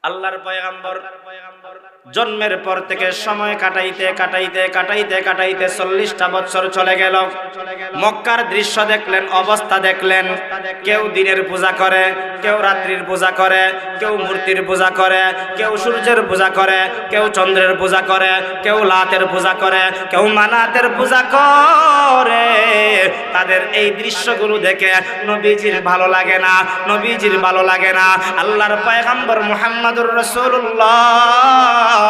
আল্লাহর পয়গম্বর জন্মের পর থেকে সময় কাটাইতে কাটাইতে কাটাইতে কাটাইতে 40টা বছর চলে গেল। মক্কার দৃশ্য দেখলেন, অবস্থা দেখলেন। কেউ দিনের পূজা করে, কেউ রাত্রির পূজা করে, কেউ মূর্তির পূজা করে, কেউ সূর্যের পূজা করে, কেউ চন্দ্রের পূজা করে, কেউ লাতের পূজা করে, কেউ মানাতের পূজা করে। তাদের এই দৃশ্যগুলো দেখে নবীজির ভালো লাগে না, নবীজির ভালো লাগে না। আল্লাহর পয়গম্বর মুহাম্মদুর রাসূলুল্লাহ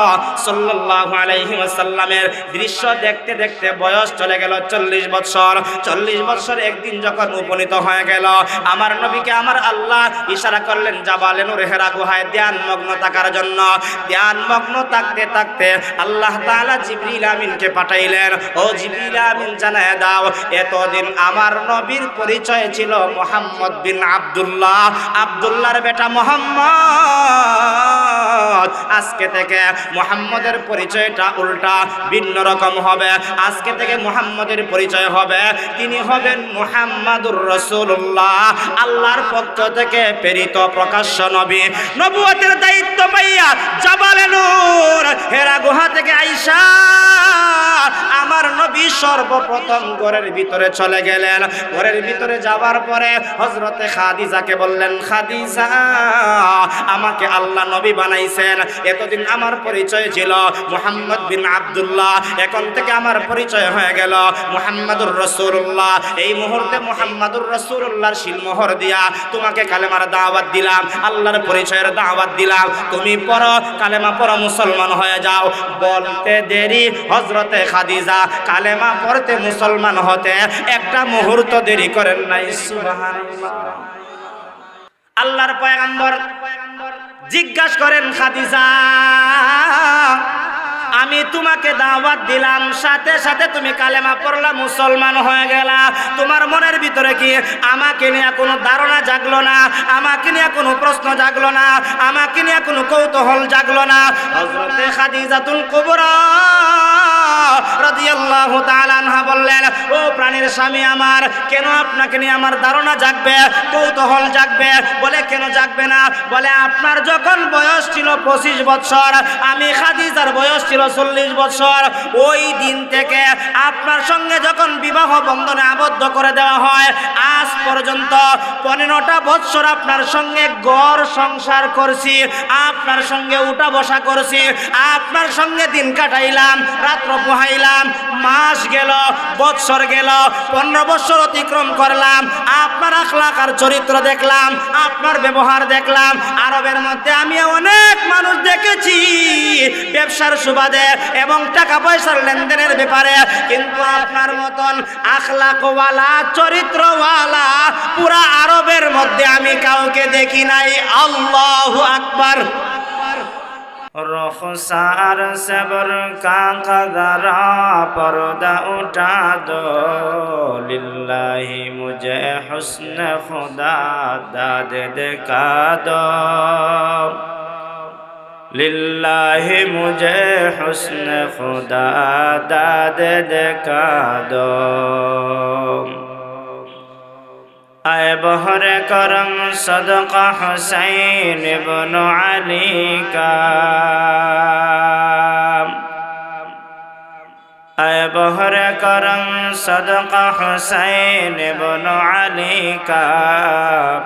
সাল্লাল্লাহু আলাইহি ওয়াসাল্লামের দৃশ্য দেখতে দেখতে বয়স চলে গেল 40 বছর। 40 বছর একদিন যখন উপনীত হয়ে গেল, আমার নবীকে আমার আল্লাহ ইশারা করলেন জাবালে নূর হেরা গুহায় ধ্যান মগ্ন থাকার জন্য। ধ্যান মগ্ন থাকতে থাকতে আল্লাহ তাআলা জিবরিল আমিনকে পাঠাইলেন। ও জিবরিল আমিন, জানায় দাও এতদিন আমার নবীর পরিচয় ছিল মুহাম্মদ বিন আব্দুল্লাহ, আব্দুল্লাহর বেটা মুহাম্মদ। আজকে থেকে মুহাম্মদের পরিচয়টা উল্টা ভিন্ন রকম হবে। আজকে থেকে মুহাম্মদের পরিচয় হবে, তিনি হবেন মুহাম্মাদুর রাসূলুল্লাহ, আল্লাহর পক্ষ থেকে প্রেরিত প্রকাশ্য নবী। নবুয়তের দায়িত্ব পাইয়া জাবালে নূর হেরা গুহা থেকে আইসা আমার নবী সর্বপ্রথম ঘরের ভিতরে চলে গেলেন। ঘরের ভিতরে যাওয়ার পরে হযরতে খাদিজাকে বললেন, খাদিজা, আমাকে আল্লাহ নবী বানাইছেন। এতদিন আমার পরিচয় ছিল মুহাম্মদ বিন আব্দুল্লাহ, এখন থেকে আমার পরিচয় হয়ে গেল মুহাম্মাদুর রাসূলুল্লাহ। এই মুহূর্তে মুহাম্মাদুর রাসূলুল্লাহর শিলমোহর দিয়া তোমাকে কালেমার দাওয়াত দিলাম, আল্লাহর পরিচয়ের দাওয়াত দিলাম। তুমি পড়ো, কালেমা পড়ো, মুসলমান হয়ে যাও। বলতে দেরি হযরতে খাদিজা কালেমা পড়তে, মুসলমান হতে একটা মুহূর্ত দেরি করেন নাই। সুবহানাল্লাহ। আল্লাহর পয়গম্বর জিজ্ঞাসা করেন, খাদিজা, আমি তোমাকে দাওয়াত দিলাম, সাথে সাথে তুমি কালেমা পড়লা, মুসলমান হয়ে গেলা, তোমার মনের ভিতরে কি আমাকে নিয়ে কোনো ধারণা জাগলো না? আমাকে নিয়ে কোনো প্রশ্ন জাগলো না? আমাকে নিয়ে কোনো কৌতূহল জাগলো না? হযরতে খাদিজাতুল কুবরা রাদিয়াল্লাহু তাআলা আনহা বললেন, ও প্রাণের স্বামী আমার, কেন আপনাকে নিয়ে আমার ধারণা জাগবে, কৌতূহল জাগবে? বলে, কেন জাগবে না? বলে, আপনার যখন বয়স ছিল 25 বছর, আমি খাদিজার বয়স ছিল 40 বছর। ওই দিন থেকে আপনার সঙ্গে যখন বিবাহ বন্ধনে আবদ্ধ করে দেওয়া হয়, আজ পর্যন্ত 15টা বছর আপনার সঙ্গে ঘর সংসার করছি, আপনার সঙ্গে উঠা বসা করছি, আপনার সঙ্গে দিন কাটাইলাম, রাত্র পোহাইলাম, মাস গেল, বছর গেল, 15 বছর অতিক্রম করলাম। আপনার আখলাক আর চরিত্র দেখলাম, আপনার ব্যবহার দেখলাম। আরবের মধ্যে আমি অনেক মানুষ দেখেছি ব্যবসার সুবাদে এবং টাকা পয়সার লেনদেনের ব্যাপারে, কিন্তু আপনার মতন আখলাকওয়ালা, চরিত্রওয়ালা পুরা আরবের মধ্যে আমি কাউকে দেখি নাই। আল্লাহু আকবার। রখসার সবর কা কদরা পর্দা উঠা দো, লিল্লাহি মুঝে হুসন খুদা দাদ দিখা দো, লিল্লাহি মুঝে হুসন খুদা দাদ দিখা দো। আয় বহরে করম সদকা হুসাইন ইবনে আলী কা, আয় বহরে করম সদকা হুসাইন ইবনে আলী কা,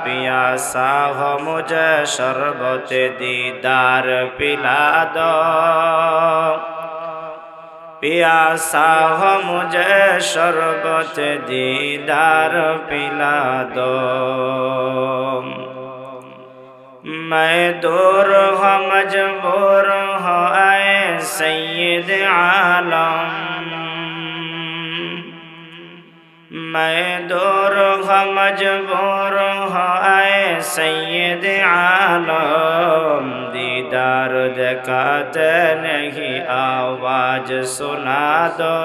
পিয়াসা হো মুঝে শরবত দীদার পিলা দো, पियासा हो मुझे शरबत दीदार पिला दो। मैं दूर हो मजबूर हो आए सैयद आलम, मैं दूर हो मजबूर हो आए सैयद आलम, दीदार दिखाते नहीं आवाज सुना दो,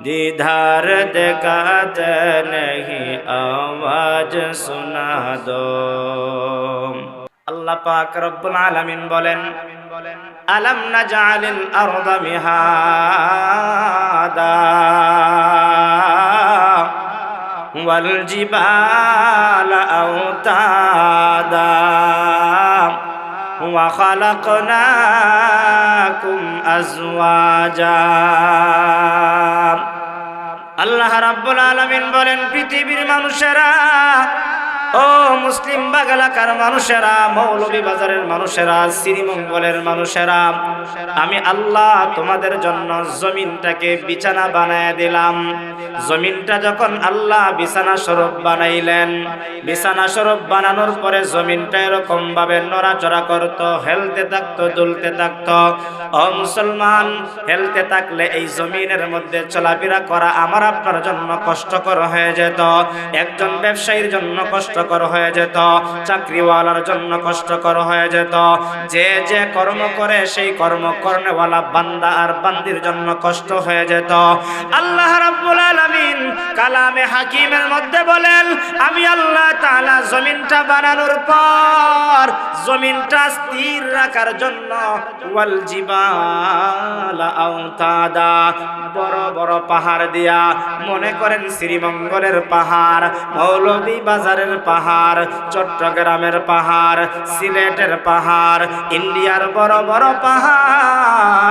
दीदार दिखाते नहीं आवाज सुना दो। আল্লাহ পাক রব্বুল আলামিন বলেন, আলাম নাজআলিল আরদা মিহাদা ওয়াল জিবালা আওতাদা ওয়া খালাকনাকুম আজওয়াজা। আল্লাহ রাব্বুল আলামিন বলেন, পৃথিবীর মানুষেরা, ও মুসলিম বাগ এলাকার মানুষেরা, মৌলভী বাজারের মানুষেরা, শ্রীমঙ্গলের মানুষেরা, আমি আল্লাহ তোমাদের জন্য জমিনটাকে বিছানা বানায় দিলাম। জমিনটা যখন আল্লাহ বিছানা স্বরূপ বানাইলেন, বিছানা স্বরূপ বানানোর পরে জমিনটা এরকম ভাবে নড়াচড়া করত, হেলতে থাকতো, দুলতে থাকতো। ও মুসলমান, হেলতে থাকলে এই জমিনের মধ্যে চলাফেরা করা আমার আপনার জন্য কষ্টকর হয়ে যেত। একজন ব্যবসায়ীর জন্য কষ্টকর হয়ে যেত, চাকরিওয়ালার জন্য কষ্টকর হয়ে যেত। যে যে কর্ম করে সেই কর্ম কর্নেওয়ালা বান্দা আর বান্দির জন্য কষ্ট হয়ে যেত। আল্লাহ রাব্বুল আলামিন কালামে হাকিমের মধ্যে বলেন, আমি আল্লাহ তাআলা জমিনটা বানানোর পর জমিনটা স্থির রাখার জন্য ওয়াল জিবালা আওতাদা, বড় বড় পাহাড় দিয়া, মনে করেন শ্রীমঙ্গলের পাহাড়, মৌলভী বাজারের পাহাড়, চট্টগ্রামের পাহাড়, সিলেটের পাহাড়, ইন্ডিয়ার বড় বড় পাহাড়,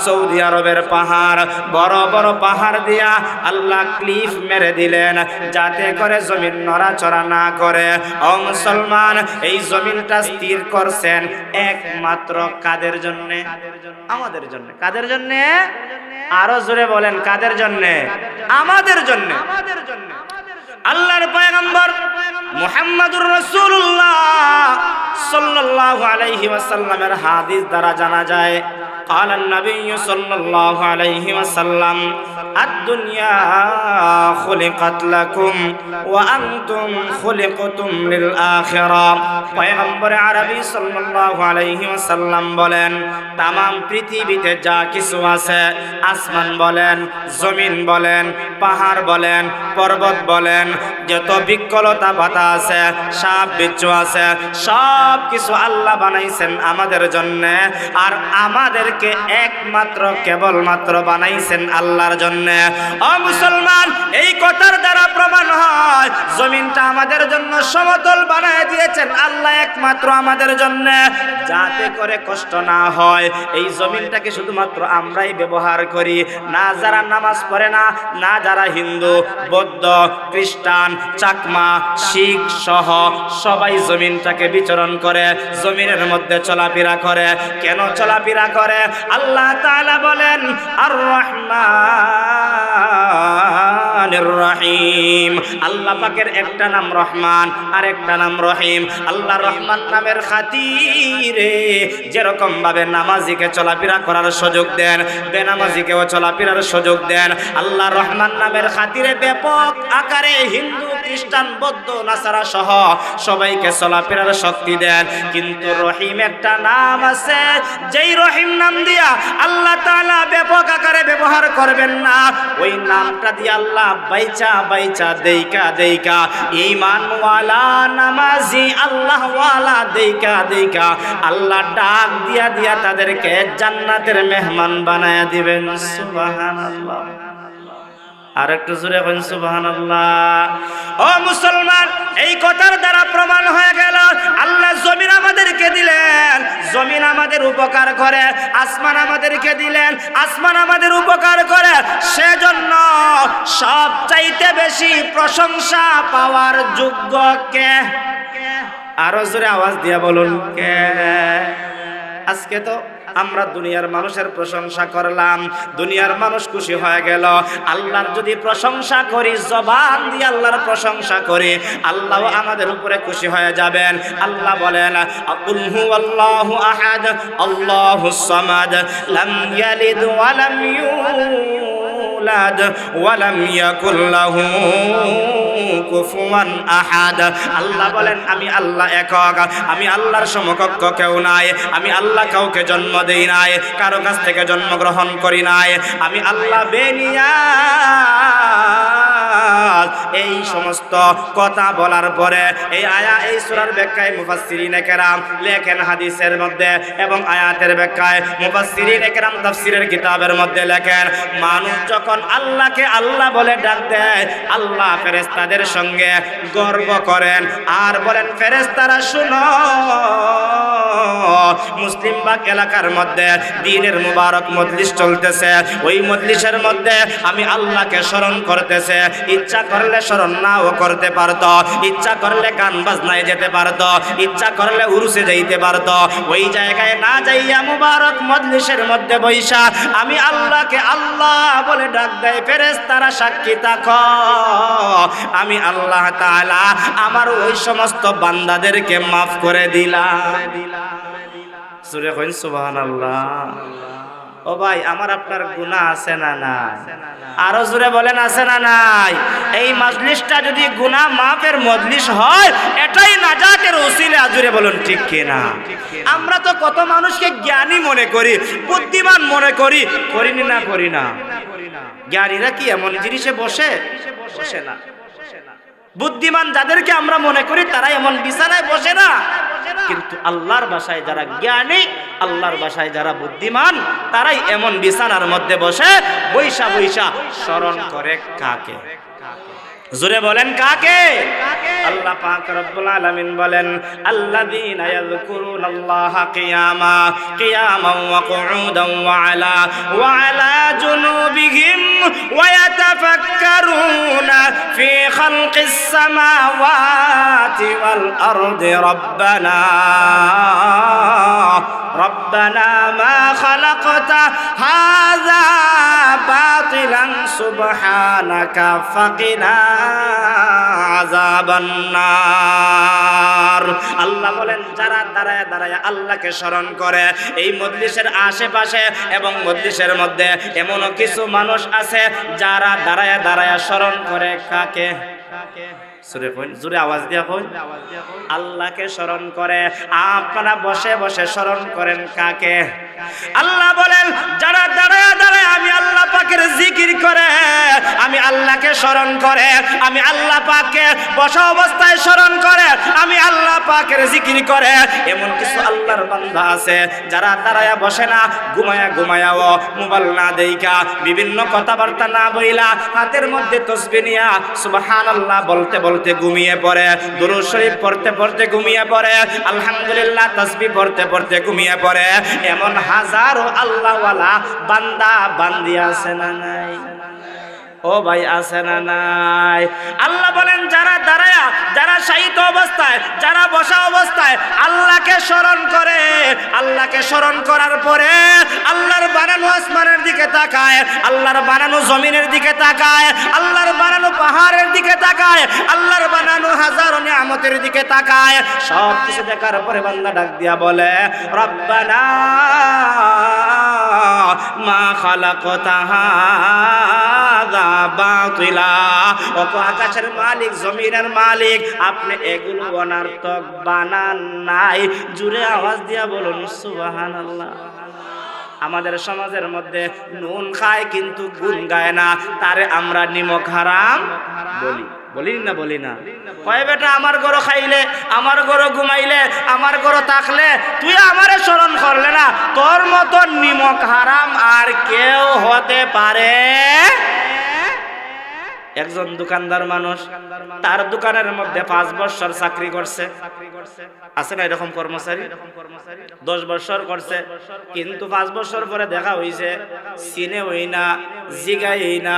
সৌদি আরবের পাহাড়, বড় বড় পাহাড় দিয়া আল্লাহ ক্লিফ মেরে দিলেন যাতে করে জমিন নড়াচড়া না করে। ও মুসলমান, এই জমিনটা স্থির করছেন একমাত্র কাদের জন্য? আমাদের জন্য। কাদের জন্য? আরো জোরে বলেন, কাদের জন্য? আমাদের জন্য। আল্লাহর পয়গম্বর মুহাম্মদুর রাসূলুল্লাহ সাল্লাল্লাহু আলাইহি ওয়াসাল্লামের হাদিস দ্বারা জানা যায়, قال النبي صلى الله عليه وسلم الدنيا خلقت لكم وأنتم خلقتم للآخرة। পয়গম্বর আরবি সাল্লাল্লাহু আলাইহি ওয়াসাল্লাম বলেন, तमाम পৃথিবীতে যা কিছু আছে, আসমান বলেন, জমিন বলেন, পাহাড় বলেন, পর্বত বলেন, যত বৃক্ষলতা পাতা আছে, সাপ বিচ্ছু আছে, সব কিছু আল্লাহ বানাইছেন আমাদের জন্য। আর আমাদেরকে একমাত্র কেবলমাত্র বানাইছেন আল্লাহর জন্য। ও মুসলমান, এই কথার দ্বারা প্রমাণ হয় জমিনটা আমাদের জন্য সমতল বানায় দিয়েছেন আল্লাহ একমাত্র আমাদের জন্য, যাতে করে কষ্ট না হয়। এই জমিনটাকে শুধুমাত্র আমরাই ব্যবহার করি, না যারা নামাজ পড়ে না, না যারা হিন্দু, বৌদ্ধ, খ্রিস্টান, চাকমা, শিখ সহ সবাই জমিনটাকে বিচরণ করে, জমিনের মধ্যে চলাফেরা করে। কেন চলাফেরা করে? আল্লাহ তাআলা বলেন, আর রহমানির রহিম। আল্লাহ পাকের একটা নাম রহমান আর একটা নাম রহিম। আল্লাহ রহমান নামের খাতিরে যেরকম ভাবে নামাজিকে চলাফেরা করার সুযোগ দেন, বেনামাজিকেও চলাফেরার সুযোগ দেন। আল্লাহ রহমান নামের খাতিরে ব্যাপক আকারে হিন্দু, খ্রিস্টান, বৌদ্ধ, নাসারা সহ সবাইকে চলাফেরার শক্তি দেন। কিন্তু রহিম একটা নাম আছে, যেই রহিম নাম দিয়া আল্লাহ তাআলা ব্যাপক আকারে ব্যবহার করবেন না, ওই নামটা দিয়ে আল্লাহ বাইচা বাইচা দেইকা দেইকা ঈমানওয়ালা, নামাজি, আল্লাহওয়ালা দেইকা দেইকা আল্লাহ ডাক দিয়া দিয়া তাদেরকে জান্নাতের মেহমান বানায়া দিবেন। সুবহানাল্লাহ। আর একটু জোরে বলেন সুবহানাল্লাহ। ও মুসলমান, এই কথার দ্বারা প্রমাণ হয়ে গেল আল্লাহ জমিন আমাদেরকে দিলেন, জমিন আমাদের উপকার করে। আসমান আমাদেরকে দিলেন, আসমান আমাদের উপকার করে। সেজন্য সবচাইতে বেশি প্রশংসা পাওয়ার যোগ্য কে? আরো জোরে আওয়াজ দিয়া বলুন, কে? আজকে তো আমরা দুনিয়ার মানুষের প্রশংসা করলাম, দুনিয়ার মানুষ খুশি হয়ে গেল। আল্লাহর যদি প্রশংসা করি, জবান দিয়ে আল্লাহর প্রশংসা করি, আল্লাহ আমাদের উপরে খুশি হয়ে যাবেন। আল্লাহ বলেন, কুল হুয়াল্লাহু আহাদ আল্লাহুস সামাদ লাম ইয়ালিদ ওয়া লাম ইউলাদ ওয়া লাম ইয়াকুল লাহু কুফুয়ান আহাদ। আল্লাহ বলেন, আমি আল্লাহ একক, আমি আল্লাহর সমকক্ষ কেউ নাই, আমি আল্লাহ কাউকে জন্ম দেই নাই, কারো কাছ থেকে জন্মগ্রহণ করি নাই, আমি আল্লাহ বেনিয়াজ। এই সমস্ত কথা বলার পরে এই এই সূরার ব্যাখ্যায় মুফাসসিরিনে কেরাম লেখেন হাদিসের মধ্যে, এবং আয়াতের ব্যাখ্যায় মুফাসসিরিনে কেরাম তাফসীরের কিতাবের মধ্যে লেখেন, মানুষ যখন আল্লাহকে আল্লাহ বলে ডাক দেয়, আল্লাহ ফেরেশতাদের সঙ্গে গর্ব করেন আর বলেন, ফেরেশতারা শুনো, মুসলিমবাগ এলাকার মধ্যে দ্বীনের মুবারক মজলিস চলতেছে। ওই মজলিসের মধ্যে আমি আল্লাহকে স্মরণ করতেছে। ইচ্ছা করলে স্মরণ নাও করতে পারতো, ইচ্ছা করলে গান বাজনায় যেতে পারতো, ইচ্ছা করলে উরুসে যাইতে পারতো। ওই জায়গায় না যাইয়া মুবারক মজলিসের মধ্যে বৈশা আমি আল্লাহকে আল্লাহ বলে ডাক দেয়। ফেরেশতারা সাক্ষী থাকো, আমি আল্লাহ তাআলা আমার ওই সমস্ত বান্দাদেরকে মাফ করে দিলাম। সূরা কইন সুবহানাল্লাহ। ও ভাই, আমার আপনার গুনাহ আছে না নাই? আরো জোরে বলেন আছে না নাই? এই মজলিসটা যদি গুনাহ মাফের মজলিস হয়, এটাই নাজাতের উসিলা। জোরে বলুন ঠিক কিনা? আমরা তো কত মানুষকে জ্ঞানী মনে করি, বুদ্ধিমান মনে করি, করিনি না? করি না? জ্ঞানীরা কি এমন জিনিসে বসে? বসে না। বুদ্ধিমান যাদেরকে আমরা মনে করি তারা এমন বিছানায় বসে না। কিন্তু আল্লাহর ভাষায় যারা জ্ঞানী, আল্লাহর ভাষায় যারা বুদ্ধিমান, তারাই এমন বিছানার মধ্যে বসে বৈশা বৈশা স্মরণ করে কাকে? জোরে বলেন কাকে? আল্লাহ পাক রব্বুল আলামিন বলেন, আল্লাযীনা ইয়াযকুরুনাল্লাহা কিয়ামান ওয়া কুউদান ওয়া আলা জুনুবিহিম ওয়া ইয়াতাফাক্কারুনা ফি খালকিস সামাওয়াতি ওয়াল আরদি রব্বানা মা খালাকতা হাযা বাতিলান সুবহানাকা ফাকিনা আযাবান নার। আল্লাহ বলেন, যারা দাঁড়ায় দাঁড়ায় আল্লাহকে স্মরণ করে এই মজলিসের আশেপাশে এবং মজলিসের মধ্যে এমনও কিছু মানুষ আছে যারা দাঁড়ায় দাঁড়ায় স্মরণ করে কাকে? জোরে আওয়াজ দিয়া কই। আল্লাহকে স্মরণ করে। আপনারা বসে বসে স্মরণ করেন কাকে? আল্লাহ বলেন, যারা দাঁড়ায় দাঁড়ায় আমি আল্লাহ পাকের জিকির করে, আমি আল্লাহকে স্মরণ করে, আমি আল্লাহ পাককে বসা অবস্থায় স্মরণ করে, আমি আল্লাহ পাকের জিকির করে। এমন কিছু আল্লাহর বান্দা আছে যারা দাঁড়ায়া বসে না, ঘুমায়া ঘুমায়াও মোবাইল না দেইকা, বিভিন্ন কথাবার্তা না বইলা, হাতের মধ্যে তাসবিহ নিয়া সুবহানাল্লাহ বলতে বলতে ঘুমিয়ে পড়ে, দুরূদ শরীফ পড়তে পড়তে ঘুমিয়ে পড়ে, আলহামদুলিল্লাহ তাসবিহ পড়তে পড়তে ঘুমিয়ে পড়ে। এমন হাজারো আল্লাহওয়ালা বান্দা বান্দি আছে না নাই? ও ভাই আছে না নাই? আল্লাহ বলেন, যারা দাঁড়ায়া, যারা শায়িত অবস্থায়, যারা বসা অবস্থায় আল্লাহকে স্মরণ করে, আল্লাহকে স্মরণ করার পরে আল্লাহর বানানো আসমানের দিকে তাকায়, আল্লাহর বানানো জমিনের দিকে তাকায়, আল্লাহর বানানো পাহাড়ের দিকে তাকায়, আল্লাহর বানানো হাজারো নিয়ামতের দিকে তাকায়। সব কিছু দেখার পরে বান্দা ডাক দিয়া বলে, রব্বানা মা খালাকতা হাযা বাতিলা। ওগো আকাশের মালিক, জমিনের মালিক, আপনি এগুলো অনর্থক বানান নাই। জোরে আওয়াজ দিয়া বলুন সুবহানাল্লাহ। আমাদের সমাজের মধ্যে নুন খায় কিন্তু গুণ গায় না, তারে আমরা নিমক হারাম বলি। বলি না? বলি না? কয় বেটা, আমার গরো খাইলে, আমার গরো ঘুমাইলে, আমার গরো থাকলে তুই আমারে স্মরণ করলে না, তোর মতো নিমক হারাম আর কেউ হতে পারে? একজন দোকানদার মানুষ, তার দোকানের মধ্যে 5 বছর চাকরি করছে। আছে না এরকম কর্মচারী? 10 বছর করছে, কিন্তু 5 বছর পরে দেখা হইছে চিনে হই না, জিগাই না,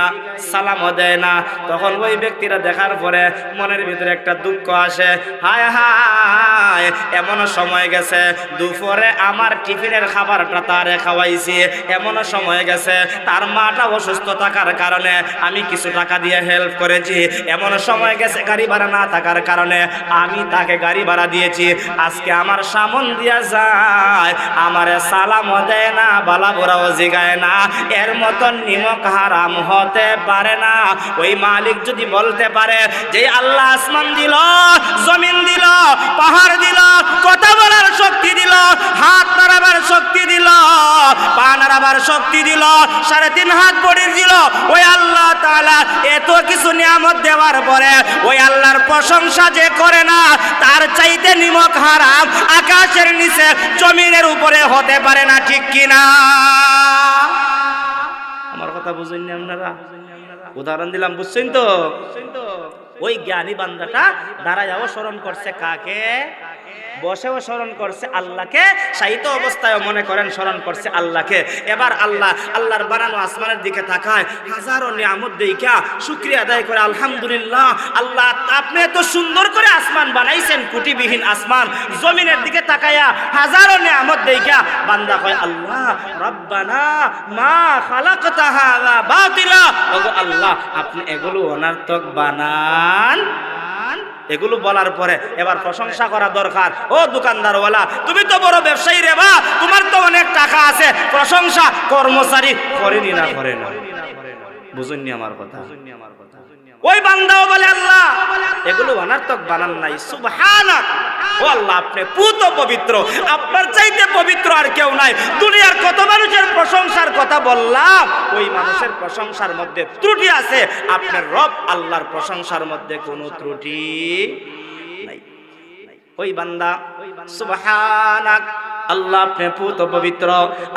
সালামও দেয় না। তখন ওই ব্যক্তিরা দেখার পরে মনের ভিতরে একটা দুঃখ আসে, হায় হায়, এমন সময় গেছে দুপুরে আমার টিফিনের খাবারটা তারে খাওয়াইছি, এমন সময় গেছে তার মাটা অসুস্থ থাকার কারণে আমি কিছু টাকা দিয়ে হেল্প করেছি, এমন সময় গেছে গাড়ি ভাড়া না থাকার কারণে আমি তাকে গাড়ি ভাড়া দিয়েছি। আজকে আমার সামন দিয়া যায়, আমারে সালামও দেয় না, বালা বোরাও জিগায় না, এর মতন নিমক হারাম হতে পারে না। ওই মালিক যদি বলতে পারে যে আল্লাহ আসমান দিল, জমিন দিল, পাহাড় দিল, কথা বলার শক্তি দিল, হাত নাড়াবার শক্তি দিল, পা নাড়াবার শক্তি দিল, 3.5 হাত বডি দিল, ওই আল্লাহ তাআলা এত কিছু নিয়ামত দেওয়ার পরে ওই আল্লাহর প্রশংসা যে করে না, তার চাইতে নিমক হারাম আকাশের নিচে জমিনের উপরে হতে পারে না। ঠিক কিনা? আমার কথা বুঝেন না আপনারা? উদাহরণ দিলাম, বুঝছেন তো? ওই জ্ঞানী বান্দাটা দাঁড়ায়াও স্মরণ করছে কাকে? বসেও স্মরণ করছে আল্লাহকে, শায়িত অবস্থায় মনে করেন স্মরণ করছে আল্লাহকে। এবার আল্লাহর বানানো আসমানের দিকে তাকায়, হাজারো নিয়ামত দেইখা শুকরিয়া আদায় করে, আলহামদুলিল্লাহ আল্লাহ আপনি এত সুন্দর করে আসমান বানাইছেন, কুটিবিহীন আসমান। জমিনের দিকে তাকায়া হাজারো নিয়ামত দেইখা বান্দা কয়, আল্লাহ রব্বানা মা খালাকতা হাযা বাতিলা, ওগো আল্লাহ আপনি এগুলো অনর্থক বানান। এগুলো বলার পরে এবার প্রশংসা করা দরকার। ও দোকানদারওয়ালা, তুমি তো বড় ব্যবসায়ী রে বা, তোমার তো অনেক টাকা আছে, প্রশংসা কর্মচারী করেনি না করে না, বুঝুননি আমার কথা। ওই বান্দাও বলে আল্লাহ এগুলো অনর্থক বানান নাই, সুবহানাক, ও আল্লাহ আপনি পুত পবিত্র, আপনার চাইতে পবিত্র আর কেউ নাই। দুনিয়ার কত মানুষের প্রশংসার কথা বললাম, ওই মানুষের প্রশংসার মধ্যে ত্রুটি আছে, আপনার রব আল্লাহর প্রশংসার মধ্যে কোনো ত্রুটি নাই। ওই বান্দা সুবহানাক, আল্লাহ আপনি পুত পবিত্র,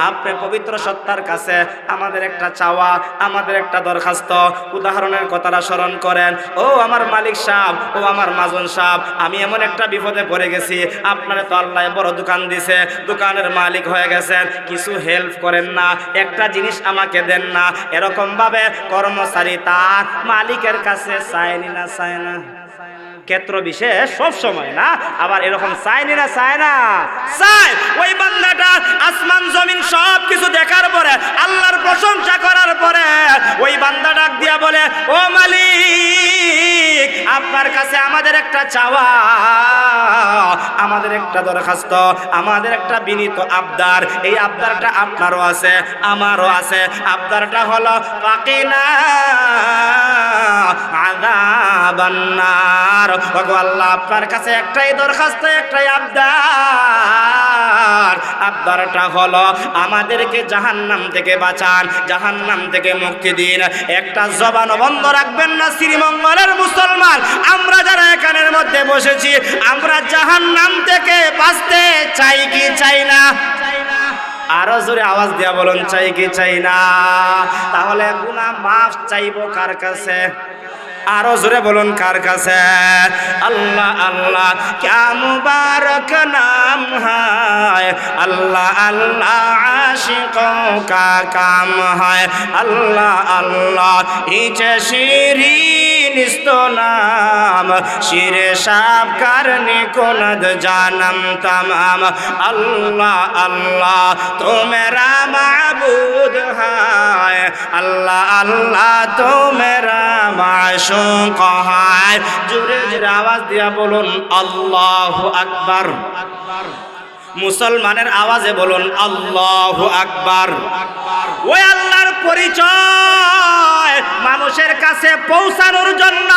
আপনি পবিত্র সত্তার কাছে আমাদের একটা চাওয়া, আমাদের একটা দরখাস্ত। উদাহরণের কথাটা স্মরণ করেন। ও আমার মালিক সাহেব, ও আমার মাজন সাহেব, আমি এমন একটা বিপদে পড়ে গেছি, আপনারা তো আল্লাহ বড় দোকান দিছে, দোকানের মালিক হয়ে গেছেন, কিছু হেল্প করেন না, একটা জিনিস আমাকে দেন না। এরকম ভাবে কর্মচারী তার মালিকের কাছে চায়নি না, চায় না, ক্ষেত্র বিশেষ সব সময় না, আবার এরকম চায়নি না, চায় না, চায়। ওই বান্দাটা আসমান জমিন সব কিছু দেখার পরে, আল্লাহর প্রশংসা করার পরে, ওই বান্দা ডাক দিয়া বলে, ও মালিক আপনার কাছে আমাদের একটা চাওয়া, আমাদের একটা দরখাস্ত, আমাদের একটা বিনীত আবদার। এই আবদারটা আপনারও আছে, আমারও আছে। আবদারটা হলো ফাকিনা আযাবান নার। ওগো আল্লাহ আপনার কাছে একটাই দরখাস্ত, একটাই আবদার। আবদারটা হলো আমাদেরকে জাহান্নাম থেকে বাঁচান, জাহান্নাম থেকে মুক্তি দিন। একটা জবান বন্ধ রাখবেন না শ্রীমঙ্গলের মুসলমান, আমরা যারা এখানের মধ্যে বসেছি, আমরা জাহান্নাম থেকে বাঁচতে চাই কি চাই না? আরো জোরে আওয়াজ দিয়া বলুন, চাই কি চাই না? তাহলে গুনাহ মাফ চাইবো কার কাছে? আরো জোরে বলুন, কার কাছে? আল্লাহ আল্লাহ ক্যা মুবারক নাম হায়, আল্লাহ আল্লাহ আশিকোं का काम है, আল্লাহ আল্লাহ ইচে শিরিন ইस्तो नाम, শিরে সাব করনে কুনদ জানম तमाम। আল্লাহ আল্লাহ তো মেরা মাবুদ है, আল্লাহ আল্লাহ তো মেরা মাশুক है। জোরে জোরে আওয়াজ দিয়া বলুন আল্লাহু আকবার। মুসলমানের আওয়াজে বলুন আল্লাহু আকবার। ওই আল্লাহর পরিচয় মানুষের কাছে পৌঁছানোর জন্য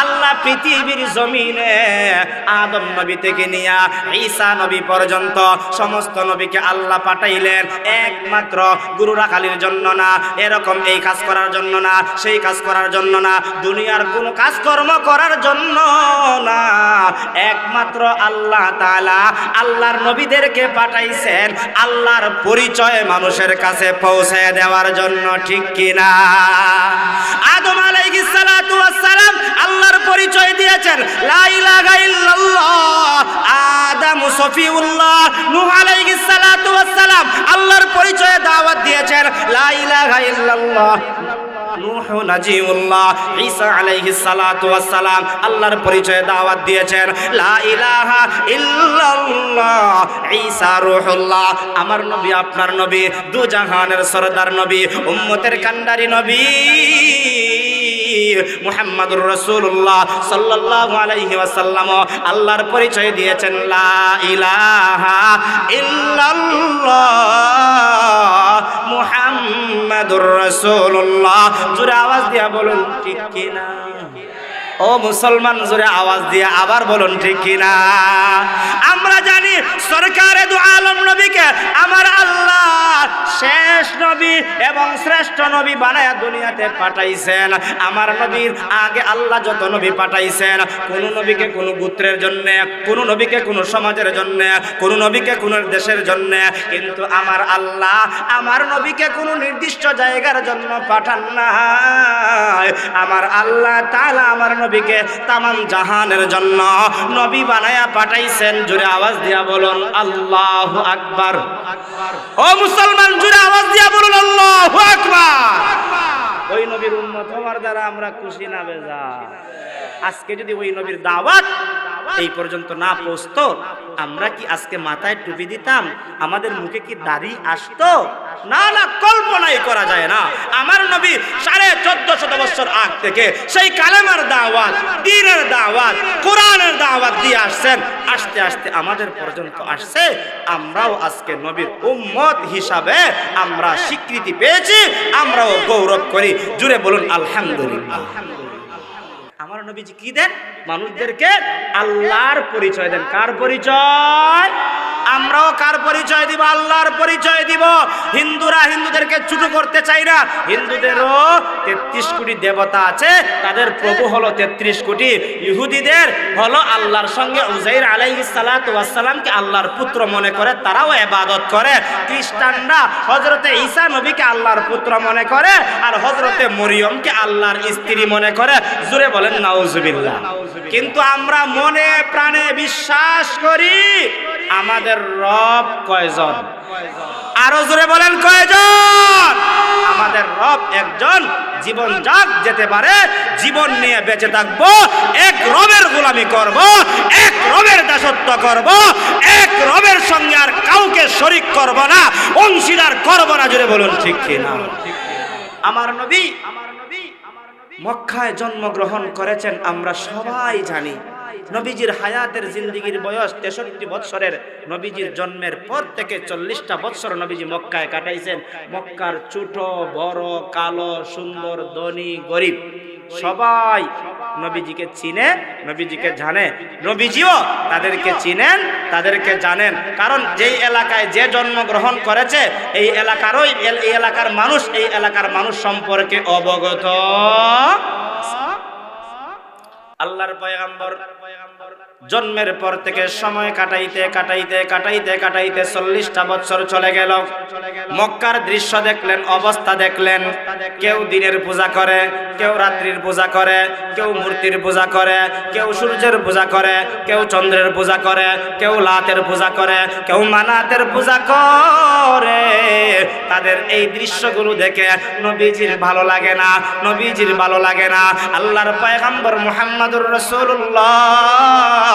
আল্লাহ পৃথিবীর জমিনে আদম নবী থেকে নিয়ে ঈসা নবী পর্যন্ত সমস্ত নবীকে আল্লাহ পাঠাইলেন একমাত্র গুরু রাখালির জন্য না, এরকম এই কাজ করার জন্য না, সেই কাজ করার জন্য না, দুনিয়ার কোনো কাজকর্ম করার জন্য না, একমাত্র আল্লাহ তাআলা আল্লাহর নবীদেরকে পাঠাইছেন আল্লাহর পরিচয় মানুষের কাছে পৌঁছে দেওয়ার জন্য, ঠিক কিনা? আদম আলাইহিস সালাতু ওয়াস সালাম আল্লাহর পরিচয় দিয়েছেন লা ইলাহা ইল্লাল্লাহ, আদম সফিউল্লাহ। নূহ আলাইহিস সালাতু ওয়াস সালাম আল্লাহর পরিচয়ে দাওয়াত দিয়েছেন লা ইলাহা ইল্লাল্লাহ, নূহ নাজিউল্লাহ। ঈসা আলাইহিস সালাতু ওয়াস সালাম আল্লাহর পরিচয়ে দাওয়াত দিয়েছেন লা ইলাহা ইল্লাল্লাহ, ঈসা রূহুল্লাহ। আমার নবী আপনার নবী, দু জাহানের সরদার নবী, উম্মতের কান্ডারি নবী মুহাম্মাদুর রাসূলুল্লাহ সাল্লাল্লাহু আলাইহি ওয়াসাল্লাম আল্লাহর পরিচয় দিয়েছেন লা ইলাহা ইল্লাল্লাহ মুহাম্মাদুর রাসূলুল্লাহ। জোরে আওয়াজ দিয়া বলুন ঠিক কিনা? ও মুসলমান জোরে আওয়াজ দিয়ে আবার বলুন ঠিক কিনা? আমরা জানি সরকারে দু আলম নবীকে আমার আল্লাহ শেষ নবী এবং শ্রেষ্ঠ নবী বানায়া দুনিয়াতে পাঠাইছেন। আমার নবীর আগে আল্লাহ যত নবী পাঠাইছেন, কোন নবীকে কোন গোত্রের জন্য, কোন নবীকে কোন সমাজের জন্য, কোন নবীকে কোন দেশের জন্য, কিন্তু আমার আল্লাহ আমার নবীকে কোন নির্দিষ্ট জায়গার জন্য পাঠান নাই। আমার আল্লাহ তাআলা আমার নবীকে তামাম জাহানের জন্য নবী বানায়া পাঠাইছেন। জোরে আওয়াজ দিয়া বলুন আল্লাহু আকবার। ও মুসলমান, জোরে আওয়াজ দিয়া বলুন আল্লাহু আকবার। ওই নবীর উম্মত হওয়ার দ্বারা আমরা খুশি না বেজার? আজকে যদি ওই নবীর দাওয়াত এই পর্যন্ত না পৌঁছতো, আমরা কি আজকে মাথায় টুপি দিতাম? আমাদের মুখে কি দাড়ি আসতো? না না, কল্পনাই করা যায় না। আমার নবী 1450 বছর আগ থেকে সেই কালেমার দাওয়াত, দ্বীনের দাওয়াত, কোরআনের দাওয়াত দিয়ে আসছেন। আস্তে আস্তে আমাদের পর্যন্ত আসছে। আমরাও আজকে নবীর উম্মত হিসাবে আমরা স্বীকৃতি পেয়েছি, আমরাও গৌরব করি। জুড়ে বলুন আলহামদুলিল্লাহ। আমার নবীজি কি দেন? মানুষদেরকে আল্লাহর পরিচয় দেন। কার পরিচয়? আমরাও কার পরিচয় দিব? আল্লাহর পরিচয় দিব। হিন্দুরা হিন্দুদেরকে ছোট করতে চাই না। হিন্দুদেরও 33 কোটি দেবতা আছে, তাদের প্রভু হলো 33 কোটি। ইহুদিদের হলো আল্লাহর সঙ্গে উজাইর আলাইহিস সালাতু ওয়াস সালামকে আল্লাহর পুত্র মনে করে, তারাও ইবাদত করে। খ্রিস্টানরা হযরতে ঈসা নবীকে আল্লাহর পুত্র মনে করে, আর হযরতে মরিয়মকে আল্লাহর স্ত্রী মনে করে। জোরে বলেন নাউজুবিল্লাহ। কিন্তু আমরা মনে প্রাণে বিশ্বাস করি আমাদের রব কয়জন? আরো জোরে বলেন কয়জন? আমাদের রব একজন। জীবন যাক যেতে পারে, জীবন নিয়ে বেঁচে থাকবো, এক রবের গোলামি করব, এক রবের দাসত্ব করব, এক রবের সঙ্গে আর কাউকে শরীক করব না, অংশীদার করব না। জোরে বলুন ঠিক কি না? আমার নবী মক্কায় জন্মগ্রহণ করেছেন, আমরা সবাই জানি। নবীজির হায়াতের জিন্দেগির বয়স 63 বছরের। নবীজির জন্মের পর থেকে 40টা বছর নবীজি মক্কায় কাটাইছেন। মক্কার ছোট বড়, কালো সুন্দর, ধনী গরিব সবাই নবীজিকে চিনে, নবীজিকে জানে। নবীজিও তাদেরকে চিনেন, তাদেরকে জানেন। কারণ যেই এলাকায় যে জন্মগ্রহণ করেছে এই এলাকার মানুষ এই এলাকার মানুষ সম্পর্কে অবগত। আল্লাহর পয়গম্বর জন্মের পর থেকে সময় কাটাইতে কাটাইতে কাটাইতে কাটাইতে 40টা বছর চলে গেল। মক্কার দৃশ্য দেখলেন, অবস্থা দেখলেন। কেউ দিনের পূজা করে, কেউ রাত্রির পূজা করে, কেউ মূর্তির পূজা করে, কেউ সূর্যের পূজা করে, কেউ চন্দ্রের পূজা করে, কেউ লাতের পূজা করে, কেউ মানাতের পূজা করে। তাদের এই দৃশ্যগুলো দেখে নবীজির ভালো লাগে না, নবীজির ভালো লাগে না। আল্লাহর পয়গম্বর মুহাম্মদুর রাসূলুল্লাহ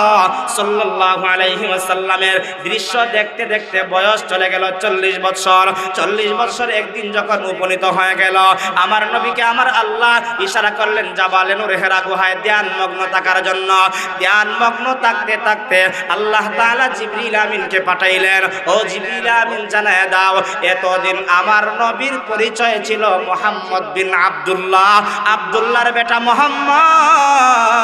সাল্লাল্লাহু আলাইহি ওয়াসাল্লামের দৃশ্য দেখতে দেখতে বয়স চলে গেল 40 বছর। 40 বছর একদিন যখন উপনীত হয়ে গেল, আমার নবীকে আমার আল্লাহ ইশারা করলেন জাবালে নূর হেরা গুহায় ধ্যান মগ্ন থাকার জন্য। ধ্যান মগ্ন থাকতে থাকতে আল্লাহ তাআলা জিবরিল আমিনকে পাঠাইলেন। ও জিবরিল আমিন, জানায় দাও এতদিন আমার নবীর পরিচয় ছিল মুহাম্মদ বিন আব্দুল্লাহ, আব্দুল্লাহর বেটা মুহাম্মদ।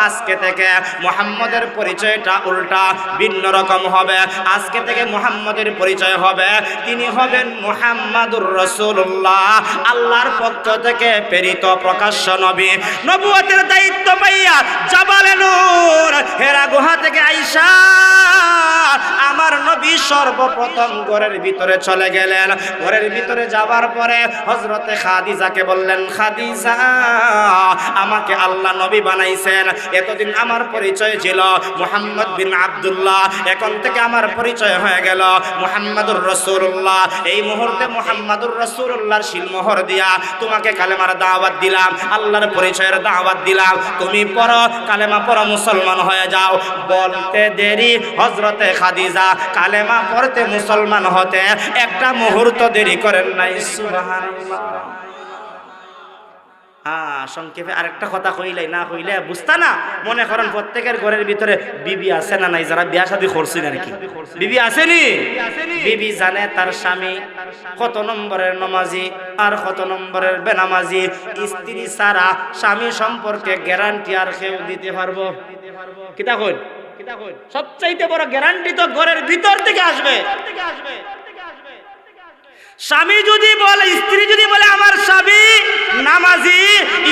আজকে থেকে মুহাম্মদের পরিচয়টা উল্টা, ভিন্ন রকম হবে। আজকে থেকে মুহাম্মদের পরিচয় হবে, তিনি হবেন মুহাম্মাদুর রাসূলুল্লাহ, আল্লাহর পক্ষ থেকে প্রেরিত প্রকাশ্য নবী। নবুয়তের দায়িত্ব পাইয়া জাবালে নূর হেরা গুহা থেকে আইসা আমার নবী সর্বপ্রথম ঘরের ভিতরে চলে গেলেন। ঘরের ভিতরে যাওয়ার পরে হযরতে খাদিজাকে বললেন, খাদিজা, আমাকে আল্লাহ নবী বানাইছেন। এতদিন আমার পরিচয় ছিল মুহাম্মদ বিন আব্দুল্লাহ, এখন থেকে আমার পরিচয় হয়ে গেল মুহাম্মাদুর রাসূলুল্লাহ। এই মুহূর্তে মুহাম্মাদুর রাসূলুল্লাহর শিলমোহর দিয়া তোমাকে কালেমার দাওয়াত দিলাম, আল্লাহর পরিচয়ের দাওয়াত দিলাম। তুমি পড়ো, কালেমা পড়ো, মুসলমান হয়ে যাও। বলতে দেরি হযরতে খাদিজা কালেমা পড়তে, মুসলমান হতে একটা মুহূর্ত দেরি করেন নাই। সুবহানাল্লাহ। সংক্ষেপে আরেকটা কথা কইলাই, না কইলে বুঝতা না। মনে করেন প্রত্যেকের ঘরের ভিতরে বিবি আছে না নাই? যারা বিয়া শাদী করছেন আর কি, বিবি আসেনি? বিবি জানে তার স্বামী কত নম্বরের নামাজি আর কত নম্বরের বেনামাজি। স্ত্রী ছাড়া স্বামী সম্পর্কে গ্যারান্টি আর কেউ দিতে পারবো? কিতা কই? সবচাইতে বড় গ্যারান্টি তো ঘরের ভিতর থেকে আসবে। স্বামী যদি বলে, স্ত্রী যদি বলে আমার স্বামী নামাজি,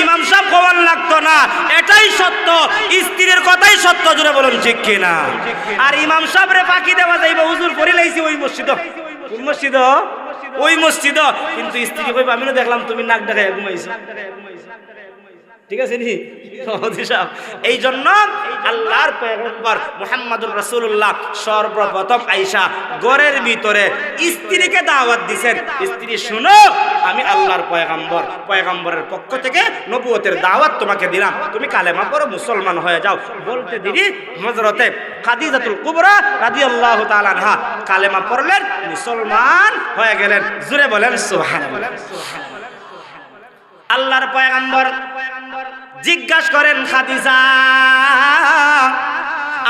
ইমাম সাহেব খবর লাগতো না, এটাই সত্য, স্ত্রীর কথাই সত্য, জুড়ে বলুন ঠিক কিনা? আর ইমাম সাহেব রে ফাঁকি দেওয়া যাইবে, হুজুর পড়ে লাইছি ওই মসজিদ, কোন মসজিদ? ওই মসজিদ। কিন্তু স্ত্রী কইবে আমি না দেখলাম তুমি নাক ডাকায় ঘুমাইছো, ঠিক আছে নি? এই জন্য আল্লাহর পয়গম্বর মুহাম্মদুর রাসূলুল্লাহ সর্বপ্রথম আয়েশা ঘরের ভিতরে স্ত্রীকে দাওয়াত দিবেন, স্ত্রী শুনো আমি আল্লাহর পয়গম্বর, পয়গম্বরের পক্ষ থেকে নবুয়তের দাওয়াত তোমাকে দিলাম, তুমি কালেমা পড়ো, মুসলমান হয়ে যাও। বলতে দেরি হযরতে খাদিজাতুল কুবরা রাদিয়াল্লাহু তাআলা আনহা কালেমা পড়লেন, মুসলমান হয়ে গেলেন। জোরে বলেন সুবহানাল্লাহ। আল্লাহর পয়গম্বর জিজ্ঞাসা করেন, খাদিজা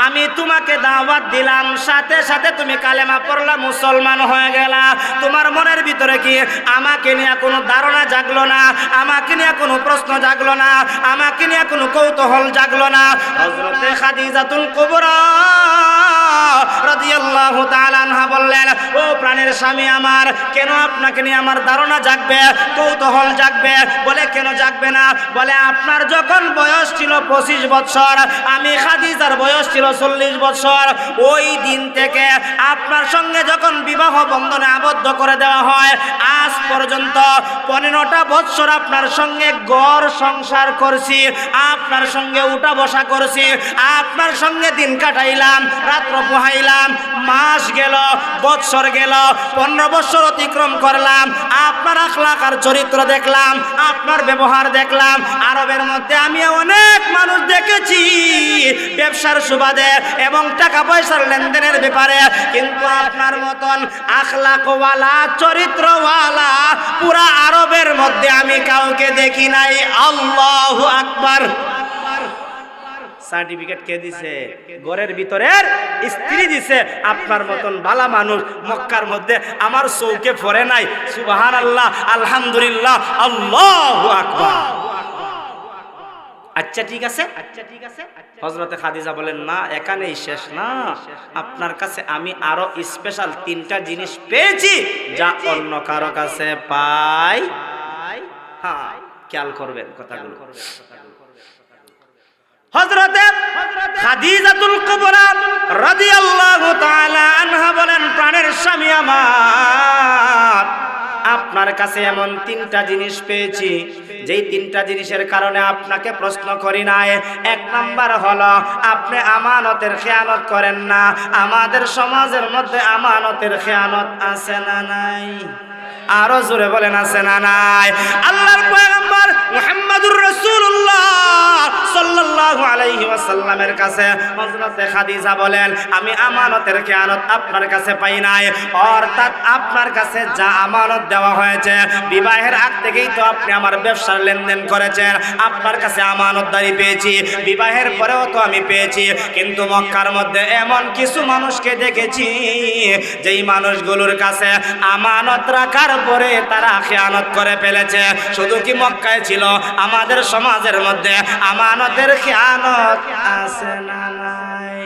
আমি তোমাকে দাওয়াত দিলাম, সাথে সাথে তুমি কালেমা পড়লা, মুসলমান হয়ে গেলা, তোমার মনের ভিতরে কি আমাকে নিয়ে কোনো ধারণা জাগলো না? আমাকে নিয়ে কোনো প্রশ্ন জাগলো না? আমাকে নিয়ে কোনো কৌতূহল জাগলো না? হযরতে খাদিজাতুল কুবরা রাদিয়াল্লাহু তাআলা আনহা বললেন, ও প্রাণের স্বামী আমার, কেন আপনাকে নিয়ে আমার ধারণা জাগবে, কৌতূহল জাগবে? বলে কেন জাগবে না? বলে আপনার যখন বয়স ছিল 25 বছর, আমি খাদিজার বয়স ছিল 40 বছর, ওই দিন থেকে আপনার সঙ্গে যখন বিবাহ বন্ধনে আবদ্ধ করে দেওয়া হয়, আজ পর্যন্ত 15টা বছর আপনার সঙ্গে ঘর সংসার করছি, আপনার সঙ্গে উঠা বসা করছি, আপনার সঙ্গে দিন কাটাইলাম, রাত্র পোহাইলাম, মাস গেল, বছর গেল, 15 বছর অতিক্রম করলাম, আপনার আখলাক আর চরিত্র দেখলাম, আপনার ব্যবহার দেখলাম। আরবের মধ্যে আমি অনেক মানুষ দেখেছি ব্যবসার সুবাদে এবং টাকা পয়সার লেনদেনের ব্যাপারে, কিন্তু আপনার মতন আখলাকওয়ালা, চরিত্রওয়ালা পুরা আরবের মধ্যে আমি কাউকে দেখি নাই। আল্লাহু আকবার। সার্টিফিকেট কে দিছে? ঘরের ভিতরের স্ত্রী দিছে। আপনার মতন ভালো মানুষ মক্কার মধ্যে আমার চৌকে পড়ে নাই। সুবহানাল্লাহ, আলহামদুলিল্লাহ, আল্লাহু আকবার। আচ্ছা ঠিক আছে, আচ্ছা ঠিক আছে। হযরতে খাদিজা বলেন, না এখানেই শেষ না, আপনার কাছে আমি আরো স্পেশাল 3টা জিনিস পেয়েছি যা অন্য কারো কাছে পাই। হ্যাঁ, খেয়াল করবেন কথাগুলো। হযরতে খাদিজাতুল কুবরা রাদিয়াল্লাহু তাআলা আনহা বলেন, প্রাণের স্বামী আমার, আপনার কাছে এমন 3টা জিনিস পেয়েছি, যেই 3টা জিনিসের কারণে আপনাকে প্রশ্ন করি নাই। 1 নাম্বার হলো আপনি আমানতের খেয়ানত করেন না। আমাদের সমাজের মধ্যে আমানতের খেয়ানত আছে না নাই? আরো জোরে বলেন আছে না নাই? আল্লাহর পয়গম্বর মুহাম্মদুর রাসূলুল্লাহ সাল্লাল্লাহু আলাইহি ওয়াসাল্লামের কাছে হযরতে খাদিজা বলেন, আমি আমানতের খেয়ানত আপনার কাছে পাই নাই। অর্থাৎ আপনার কাছে যা আমানত দেওয়া হয়েছে, বিবাহের আগ থেকেই তো আপনি আমার ব্যবসার লেনদেন করেছেন, আপনার কাছে আমানতদারি পেয়েছি, বিবাহের পরেও তো আমি পেয়েছি। কিন্তু মক্কার মধ্যে এমন কিছু মানুষকে দেখেছি, যেই মানুষগুলোর কাছে আমানত রাখার পরে তারা খেয়ানত করে ফেলেছে। শুধু কি মক্কায় ছিল, আমাদের সমাজের মধ্যে আমানতের খেয়ানত আছে না নাই?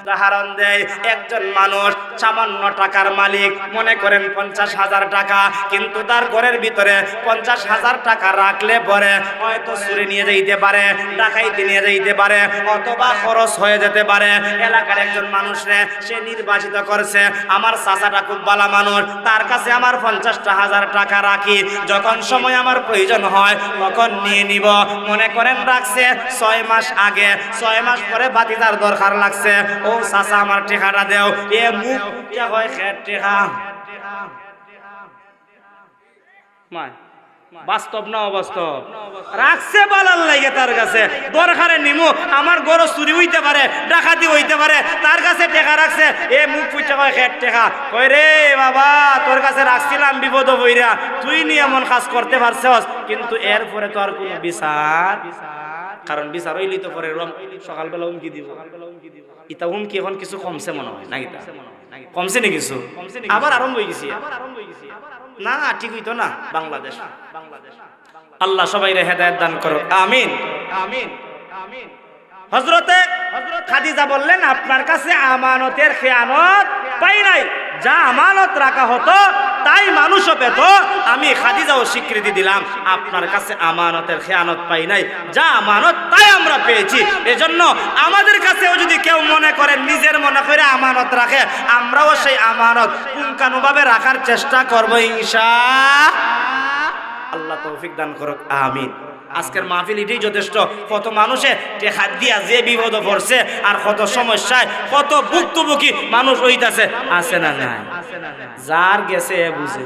উদাহরণ দেয়, একজন মানুষ সামান্য টাকার মালিক, মনে করেন 50,000 টাকা, কিন্তু তার ঘরের ভিতরে 50,000 টাকা রাখলে পরে হয়তো চুরি নিয়ে যাইতে পারে, ডাকাইতে নিয়ে যাইতে পারে, অথবা খরচ হয়ে যেতে পারে। এলাকার একজন মানুষরে সে নির্বাচিত করছে, আমার চাচাটা খুব ভালো মানুষ, তার কাছে আমার 50,000 টাকা রাখি, যখন সময় আমার প্রয়োজন হয় তখন নিয়ে নিব। মনে করেন রাখছে 6 মাস আগে, 6 মাস পরে ভাতিজার দরকার লাগছে, ও চাচা আমার টেকাটা দেও, এ মুখ হয় খেট টেকা। বাস্তব না অবাস্তব? রাখছে বালার লাগে, তার কাছে দরকারে নিমু, আমার গরু চুরি হইতে পারে, ডাকাতি হইতে পারে, তার কাছে টেকা রাখছে, এ মুখ পুইটা হয় খেট টেকা। কই রে বাবা, তোর কাছে রাখছিলাম বিপদ বইরা, তুই নিয়ে এমন কাজ করতে পারছস, কিন্তু এরপরে তো আর কোনো বিচার, কারণ বিচার হইলেই তো পরে সকালবেলা হুমকি দিব। ইতা হুমকি এখন কিছু কমছে মনে হয় না? ইতা কমছে না কিছু, আবার আরম্ভ হয়ে গেছে না? ঠিক হইতো না বাংলাদেশ। আল্লাহ সবাইরে হেদায়েত দান করো, আমিন আমিন আমিন। হযরতে খাদিজা বললেন, আপনার কাছে আমানতের খেয়ানত পাই নাই, যা আমানত রাখা হতো তাই মানুষও পেত। আমি খাদিজাও স্বীকৃতি দিলাম, আপনার কাছে আমানতের খেয়ানত পাই নাই, যা আমানত তাই আমরা পেয়েছি। এজন্য আমাদের কাছেও যদি কেউ মনে করে, নিজের মনে করে আমানত রাখে, আমরাও সেই আমানত পুঙ্খানুভাবে রাখার চেষ্টা করব ইনশাআল্লাহ। তৌফিক দান করুক, আমিন। আজকের মাহফিল এটাই যথেষ্ট। কত মানুষে টেকা দিয়া যে বিপদ পড়ছে, আর কত সমস্যায় কত ভুক্তভোগী মানুষ হইতাছে, আছে না নাই? যার গেছে বুঝে,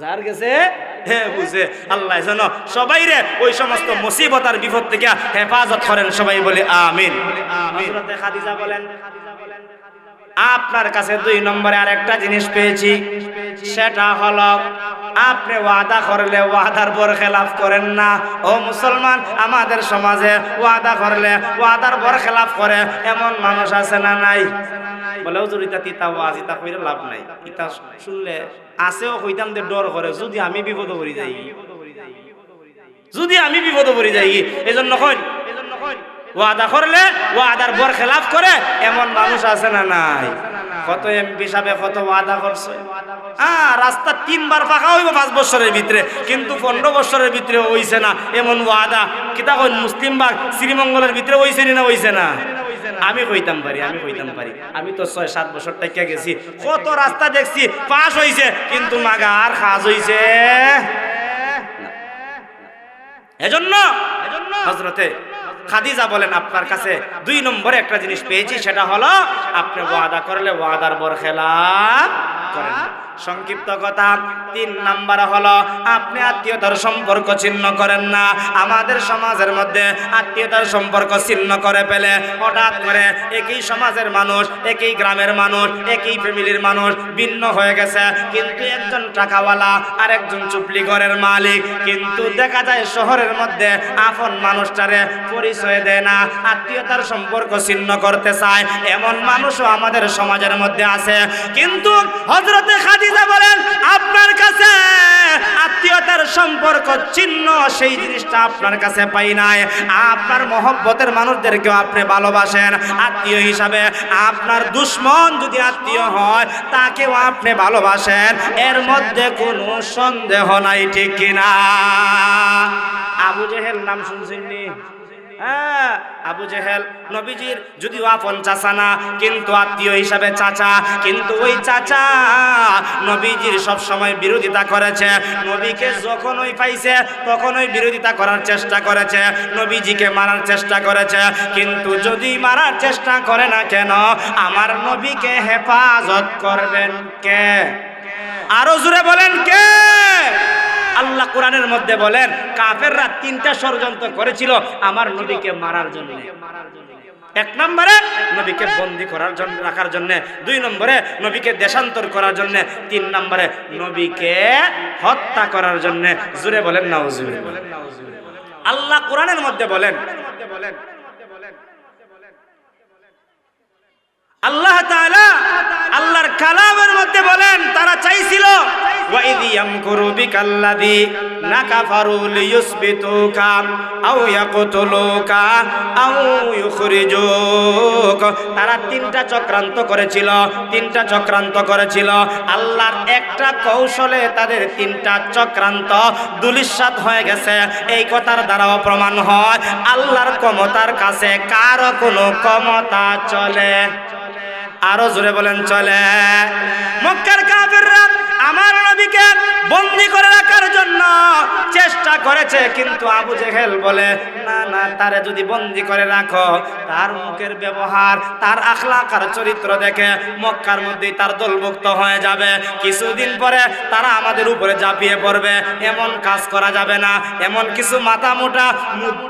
যার গেছে হ্যাঁ বুঝে। আল্লাহ যেন সবাই রে ওই সমস্ত মুসিবত আর বিপদ থেকে হেফাজত করেন, সবাই বলে আমিন। হযরতে খাদিজা বলেন, আপনার কাছে 2 নম্বরে আরেকটা জিনিস পেয়েছি, সেটা হলো আপনি ওয়াদা করলে ওয়াদার বরখেলাফ করেন না। ও মুসলমান, আমাদের সমাজে ওয়াদা করলে ওয়াদার বরখেলাফ করে এমন মানুষ আছে না নাই? বলে হুজুর ইতা তিতা ওয়াজ, ইতা কইরা লাভ নাই, ইতা শুনলে আছেও কইতাম যে ডর করে, যদি আমি বিপদে পড়ি যাই, যদি আমি বিপদে পড়ি যাই। এজন্য কই ওয়াদা করলে ওয়াদার বরখেলাফ করে এমন মানুষ আছে না নাই? কত এমপি সাহেব কত ওয়াদা করছে, রাস্তা 3 বার ফাঁকা হইব 5 বছরের ভিতরে, কিন্তু 15 বছরের ভিতরে হইছে না এমন ওয়াদা। কিতা কই মুসলিমবাগ শ্রীমঙ্গলের ভিতরে হইছে না হইছে না? আমি কইতাম পারি, আমি কইতাম পারি, আমি তো 6-7 বছর থেকে গেছি, কত রাস্তা দেখছি পাস হইছে, কিন্তু মাগার কাজ হইছে। এজন্য হযরতে খাদিজা বলেন, আপনার কাছে 2 নম্বরে একটা জিনিস পেয়েছি, সেটা হলো আপনি ওয়াদা করলে ওয়াদার বরখেলাফ করেন না। সংক্ষিপ্ত কথা, 3 নাম্বার হলো আপনি আত্মীয়তার সম্পর্ক ছিন্ন করেন না। আমাদের সমাজের মধ্যে আত্মীয়তার সম্পর্ক ছিন্ন করে ফেলে হঠাৎ করে একই সমাজের মানুষ, একই গ্রামের মানুষ, একই ফ্যামিলির মানুষ ভিন্ন হয়ে গেছে, কিন্তু একজন টাকাওয়ালা আর একজন চুপলি ঘরের মালিক, কিন্তু দেখা যায় শহরের মধ্যে আপন মানুষটারে পরিচয় দেয় না, আত্মীয়তার সম্পর্ক ছিন্ন করতে চায়, এমন মানুষও আমাদের সমাজের মধ্যে আছে। কিন্তু হযরতে খাদিজা বলেন, আপনার কাছে আত্মীয়তার সম্পর্ক চিহ্ন সেই জিনিসটা আপনার কাছে পাই নাই। আপনার মহব্বতের মানুষদেরকেও আপনি ভালোবাসেন আত্মীয় হিসাবে, আপনার দুশ্মন যদি আত্মীয় হয় তাকেও আপনি ভালোবাসেন, এর মধ্যে কোনো সন্দেহ নাই, ঠিক কিনা? আবু জেহেল নাম শুনছেন নি? হ্যাঁ, আবু জেহেল নবীজির যদিও আপন চাচা না, কিন্তু আত্মীয় হিসাবে চাচা, কিন্তু ওই চাচা নবীজির সব সময় বিরোধিতা করেছে, নবীকে যখনই পাইছে তখনই বিরোধিতা করার চেষ্টা করেছে, নবীজিকে মারার চেষ্টা করেছে, কিন্তু যদি মারার চেষ্টা করে না কেন, আমার নবীকে হেফাজত করবেন কে? আরো জোরে বলেন কে? আল্লাহ কোরআনের মধ্যে বলেন, কাফেররা 3টা ষড়যন্ত্র করেছিল আমার নবীকে মারার জন্য। 1 নম্বরে নবীকে বন্দী করার জন্য, রাখার জন্য, 2 নম্বরে নবীকে দেশান্তর করার জন্য, 3 নম্বরে নবীকে হত্যা করার জন্য। জোরে বলেন নাউজুবিল্লাহ। আল্লাহ কোরআনের মধ্যে বলেন, আল্লাহ তাআলা আল্লাহর কালামের মধ্যে বলেন, তারা চাইছিল ওয়াইদি ইয়ামকুরু বিকাল্লাযীনা কাফারু লিয়ুসবিতুকা আও ইয়াকতুলুকা আও ইউখরিজুক। তারা 3টা চক্রান্ত করেছিল, 3টা চক্রান্ত করেছিল। আল্লাহর একটা কৌশলে তাদের 3টা চক্রান্ত দুলিশাত হয়ে গেছে। এই কথার দ্বারাও প্রমাণ হয় আল্লাহর ক্ষমতার কাছে কারো কোনো ক্ষমতা চলে। আরো জোরে বলেন চলে। মক্কার কাফেররা আমার নবীকে বন্দী করে রাখার জন্য চেষ্টা করেছে, কিন্তু আবু জেহেল বলে, না না, তারে যদি বন্দী করে রাখো, তার মুখের ব্যবহার, তার আখলাক আর চরিত্র দেখে মক্কার মধ্যেই তার দলভুক্ত হয়ে যাবে, কিছুদিন পরে তারা আমাদের উপরে ঝাঁপিয়ে পড়বে, এমন কাজ করা যাবে না। এমন কিছু মাথা মোটা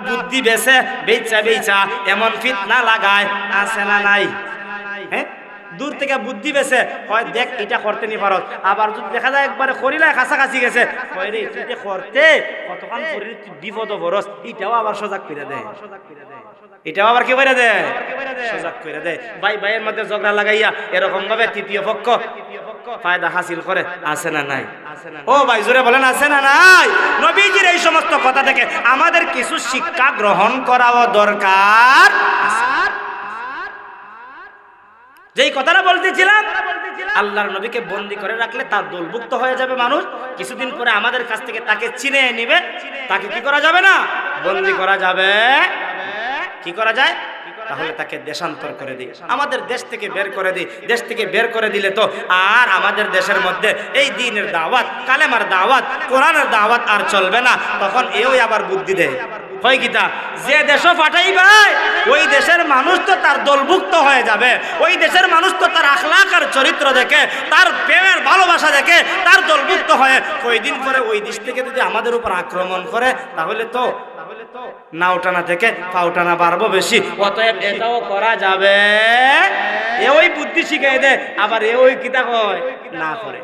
বুদ্ধি বেছে বেচা এমন ফিতনা লাগায়, আছে না নাই? হ্যাঁ, দূর থেকে বুদ্ধি বেছে হয়, দেখ এটা করতে নি পারত, আবার যদি দেখা যায় একবারে করিলাই কাছাকাছি গেছে, করতে কতক্ষণ বিপদ বরস, এটাও আবার সজাগ করে দেয়, এটাও আবার কি করে দেয়, সজাগ করে দেয়। ভাই ভাইয়ের মধ্যে ঝগড়া লাগাইয়া এরকম ভাবে তৃতীয় পক্ষ ফায়দা হাসিল করে, আছে না নাই? ও ভাই জোরে বলেন, আছে না নাই? নবীজির এই সমস্ত কথা থেকে আমাদের কিছু শিক্ষা গ্রহণ করাও দরকার। যেই কথাটা বলতেছিলাম, আল্লাহর নবীকে বন্দী করে রাখলে তার দোলভুক্ত হয়ে যাবে মানুষ, কিছুদিন পরে আমাদের কাছ থেকে তাকে চিনে নিবে, তাকে কি করা যাবে না, বন্দী করা যাবে। কি করা যায়? তাহলে তাকে দেশান্তর করে দিই, আমাদের দেশ থেকে বের করে দিই। দেশ থেকে বের করে দিলে তো আর আমাদের দেশের মধ্যে এই দ্বীনের দাওয়াত, কালেমার দাওয়াত, কোরআনের দাওয়াত আর চলবে না। তখন এও আবার বুদ্ধি দেয়, হয় কিতা, যে দেশও পাঠাই ভাই ওই দেশের মানুষ তো তার দলভুক্ত হয়ে যাবে, ওই দেশের মানুষ তো তার আখলাক আর চরিত্র দেখে, তার প্রেমের ভালোবাসা দেখে তার দলভুক্ত হয়ে কয়দিন পরে ওই দেশ থেকে যদি আমাদের উপর আক্রমণ করে তাহলে তো নাওটানা থেকে পাউটানা বাড়বো বেশি। অতএব এটাও করা যাবে। এ ওই বুদ্ধি শিখাই দেয়, আবার এ ওই কিতা হয় না করে।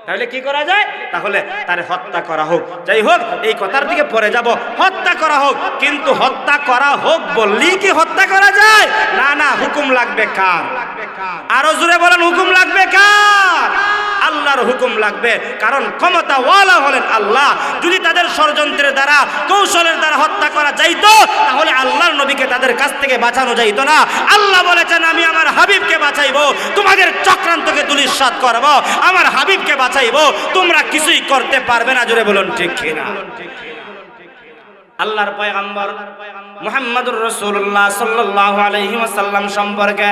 তাহলে কি করা যায়? তাহলে তার হত্যা করা হোক। যাই হোক, এই কথার দিকে পরে যাব, হত্যা করা হোক। কিন্তু হত্যা করা হোক বললেই কি হত্যা করা যায়? না না, হুকুম লাগবে কার? আরো জোরে বলেন, হুকুম লাগবে কার? আল্লাহর হুকুম লাগবে, কারণ ক্ষমতা ওয়ালা হলেন আল্লাহ। যদি তাদের ষড়যন্ত্রের দ্বারা, কৌশলের দ্বারা হত্যা করা যাইতো তাহলে আল্লাহর নবীকে তাদের কাছ থেকে বাঁচানো যাইতো না। আল্লাহ বলেছেন, আমি আমার হাবিবকে বাঁচাইবো, তোমাদের চক্রান্তকে ধূলিসাৎ করব, আমার হাবিবকে বাঁচাইবো, তোমরা কিছুই করতে পারবে না। জোরে বলুন ঠিক কিনা? আল্লাহর পয়গম্বর মুহাম্মদুর রাসূলুল্লাহ সাল্লাল্লাহু আলাইহি ওয়াসাল্লাম সম্পর্কে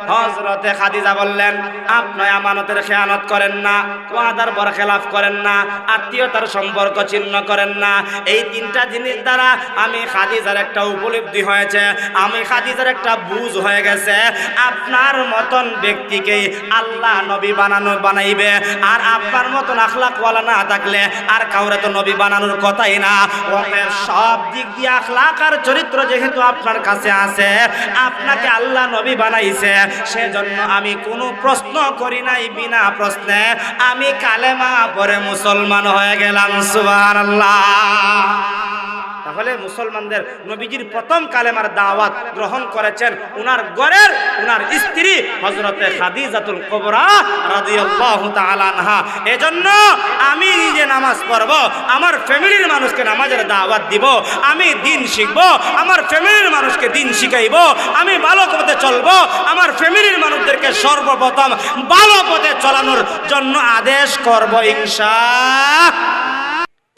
হযরতে খাদিজা বললেন, আপনি আমানতের খেয়ানত করেন না, ওয়াদার বরখেলাফ করেন না, আত্মীয়তার সম্পর্ক ছিন্ন করেন না। এই তিনটা জিনিস দ্বারা আমি খাদিজার একটা উপলব্ধি হয়েছে, আমি খাদিজার একটা বুঝ হয়ে গেছে। আপনার মতন ব্যক্তিকে আল্লাহ নবী বানাইবে, আর আপনার মতন আখলাকওয়ালা না থাকলে আর কাউরে তো নবী বানানোর কথাই না। ওদের সব দিক দিয়ে আখলাক আর চরিত্র যেহেতু আপনার কাছে আছে, আপনাকে আল্লাহ নবী বানাইছে, সেজন্য আমি কোনো প্রশ্ন করি নাই। বিনা প্রশ্নে আমি কালেমা পড়ে মুসলমান হয়ে গেলাম। সুবহানাল্লাহ। তাহলে মুসলমানদের নবীজির প্রথম কালেমার দাওয়াত গ্রহণ করেছেন উনার ঘরের উনার স্ত্রী হযরতে খাদিজাতুল কুবরা রাদিয়াল্লাহু তাআলা আনহা। এজন্য আমি নিজে নামাজ পড়ব, আমার ফ্যামিলির মানুষকে নামাজের দাওয়াত দিব, আমি দিন শিখব, আমার ফ্যামিলির মানুষকে দিন শিখাইব, আমি ভালো পথে চলব, আমার ফ্যামিলির মানুষদেরকে সর্বপ্রথম ভালো পথে চলানোর জন্য আদেশ করব ইনশাআল্লাহ।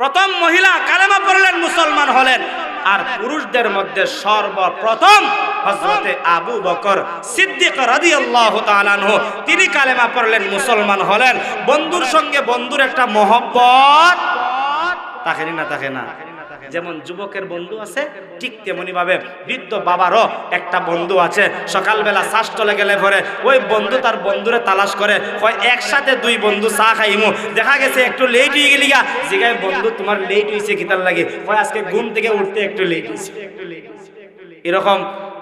প্রথম মহিলা কালেমা পড়লেন, মুসলমান হলেন। আর পুরুষদের মধ্যে সর্বপ্রথম হযরতে আবু বকর সিদ্দিক রাদিয়াল্লাহু তাআলা আনহু, তিনি কালেমা পড়লেন, মুসলমান হলেন। বন্ধুর সঙ্গে বন্ধুর একটা মহব্বত থাকে না, থাকে না? যেমন যুবকের বন্ধু আছে, ঠিক তেমনি ভাবে বৃদ্ধ বাবারও একটা বন্ধু আছে। সকালবেলা শ্বাস চলে গেলে পরে ওই বন্ধু তার বন্ধুরে তালাশ করে, হয় একসাথে দুই বন্ধু চা খাইমু, দেখা গেছে একটু লেট হয়ে গেলি গা, জিগায় বন্ধু তোমার লেট হয়েছে কিতার লাগে, হয় আজকে ঘুম থেকে উঠতে একটু লেট হয়েছে। এরকম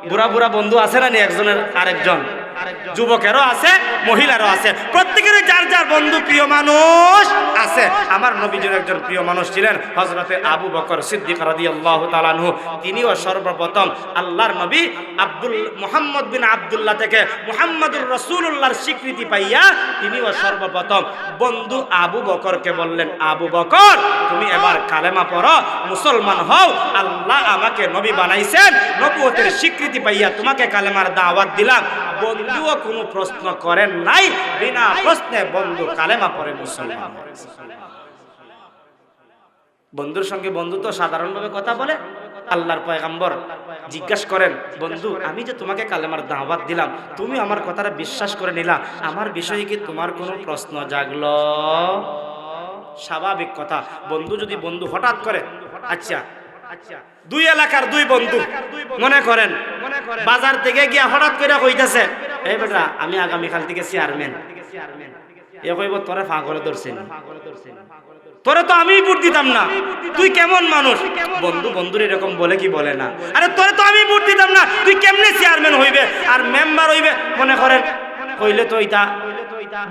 বুড়া বুড়া বন্ধু আছে না একজনের আরেকজন? যুবকেরও আছে, মহিলারও আছে, প্রত্যেকেরই যার যার বন্ধু প্রিয় মানুষ আছে। আমার নবীজির একজন প্রিয় মানুষ ছিলেন হযরতে আবু বকর সিদ্দিক রাদিয়াল্লাহু তাআলা আনহু। তিনিও সর্বপ্রথম আল্লাহর নবী মুহাম্মদ বিন আব্দুল্লাহ থেকে মুহাম্মদুর রাসূলুল্লাহর স্বীকৃতি পাইয়া তিনিও সর্বপ্রথম বন্ধু আবু বকরকে বললেন, আবু বকর তুমি এবার কালেমা পড়ো, মুসলমান হও, আল্লাহ আমাকে নবী বানাইছেন, নবুয়তের স্বীকৃতি পাইয়া তোমাকে কালেমার দাওয়াত দিলাম। বন্ধুও কোনো প্রশ্ন করেন নাই, বিনা প্রশ্নে বন্ধু কালেমা পড়ে মুসলমান। বন্ধুর সঙ্গে বন্ধু তো সাধারণভাবে কথা বলে। আল্লাহর পয়গম্বর জিজ্ঞাসা করেন, বন্ধু আমি যে তোমাকে কালেমার দাওয়াত দিলাম, তুমি আমার কথাটা বিশ্বাস করে নিলা, আমার বিষয়ে কি তোমার কোনো প্রশ্ন জাগলো? স্বাভাবিক কথা। বন্ধু যদি বন্ধু হঠাৎ করে, আচ্ছা দুই এলাকার দুই বন্ধু মনে করেন বাজার থেকে গিয়া হঠাৎ করে কইতাছে, এই বেটা আমি আগামীকাল থেকে চেয়ারম্যান, এ কইব তোরে পাগলে ধরছেন, তোরে তো আমি ভোট দিতাম না, তুই কেমন মানুষ? বন্ধু বন্ধুর এরকম বলে কি বলে না? আরে তোরে তো আমি ভোট দিতাম না, তুই কেমনে চেয়ারম্যান হইবে আর মেম্বার হইবে? মনে করেন হইলে তো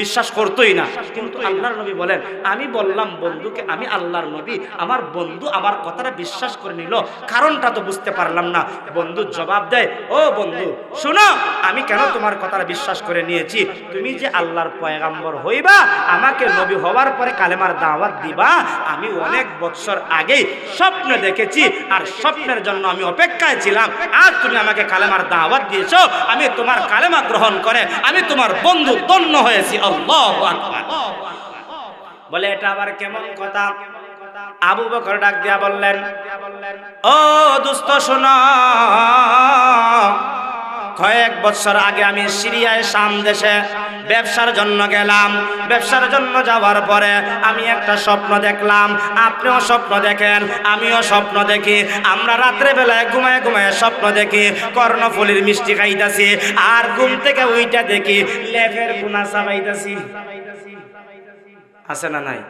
বিশ্বাস করতোই না। কিন্তু আল্লাহর নবী বলেন, আমি বললাম বন্ধুকে আমি আল্লাহর নবী, আমার বন্ধু আমার কথাটা বিশ্বাস করে নিল, কারণটা তো বুঝতে পারলাম না। বন্ধু জবাব দেয়, ও বন্ধু শোনো, আমি কেন তোমার কথাটা বিশ্বাস করে নিয়েছি, তুমি যে আল্লাহর পয়গাম্বর হইবা, আমাকে নবী হওয়ার পরে কালেমার দাওয়াত দিবা, আমি অনেক বছর আগেই স্বপ্ন দেখেছি, আর স্বপ্নের জন্য আমি অপেক্ষায় ছিলাম। আজ তুমি আমাকে কালেমার দাওয়াত দিয়েছো, আমি তোমার কালেমা গ্রহণ করে আমি তোমার বন্ধু ধন্য হয়েছি। আল্লাহু আকবার। বলে এটা আবার কেমন কথা? আবু বকর ডাক দিয়া বললেন, ও দোস্ত শোনো, কয়েক বছর আগে আমি সিরিয়ায় শাম দেশে ব্যবসার জন্য গেলাম। ব্যবসার জন্য যাওয়ার পরে আমি একটা স্বপ্ন দেখলাম। আপনিও স্বপ্ন দেখেন, আমিও স্বপ্ন দেখি। আমরা রাত্রে বেলায় ঘুমায় ঘুমায় স্বপ্ন দেখি কর্ণফুলির মিষ্টি খাইতাছি, আর ঘুম থেকে ওইটা দেখি লেফের গুনা চাবাইতাছি। আছে না নাই?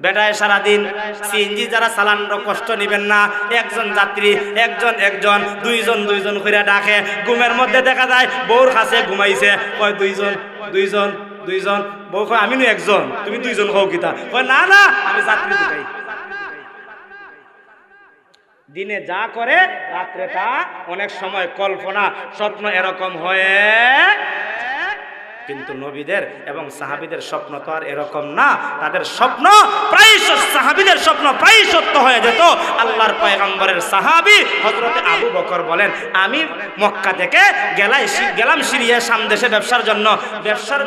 বেটায় সারাদিন সিএনজি যারা চালানোর কষ্ট নিবেন না, একজন যাত্রী একজন দুইজন করে ডাকে। ঘুমের মধ্যে দেখা যায় বউর কাছে ঘুমাইছে, কয় দুইজন বউ কয় আমি একজন, তুমি দুইজন হও কিতা? কয় না না আমি যাত্রী দুটাই। দিনে যা করে রাত্রে তা অনেক সময় কল্পনা স্বপ্ন এরকম হয়ে। কিন্তু নবীদের এবং সাহাবীদের স্বপ্ন তো আর এরকম না। তাদের স্বপ্ন প্রায় সাহাবীদের স্বপ্ন প্রায় সত্য হয়ে যেত। আল্লাহর পয়গম্বরের সাহাবী হযরত আবু বকর বলেন, আমি মক্কা থেকে গেলাম সিরিয়া শাম দেশে ব্যবসার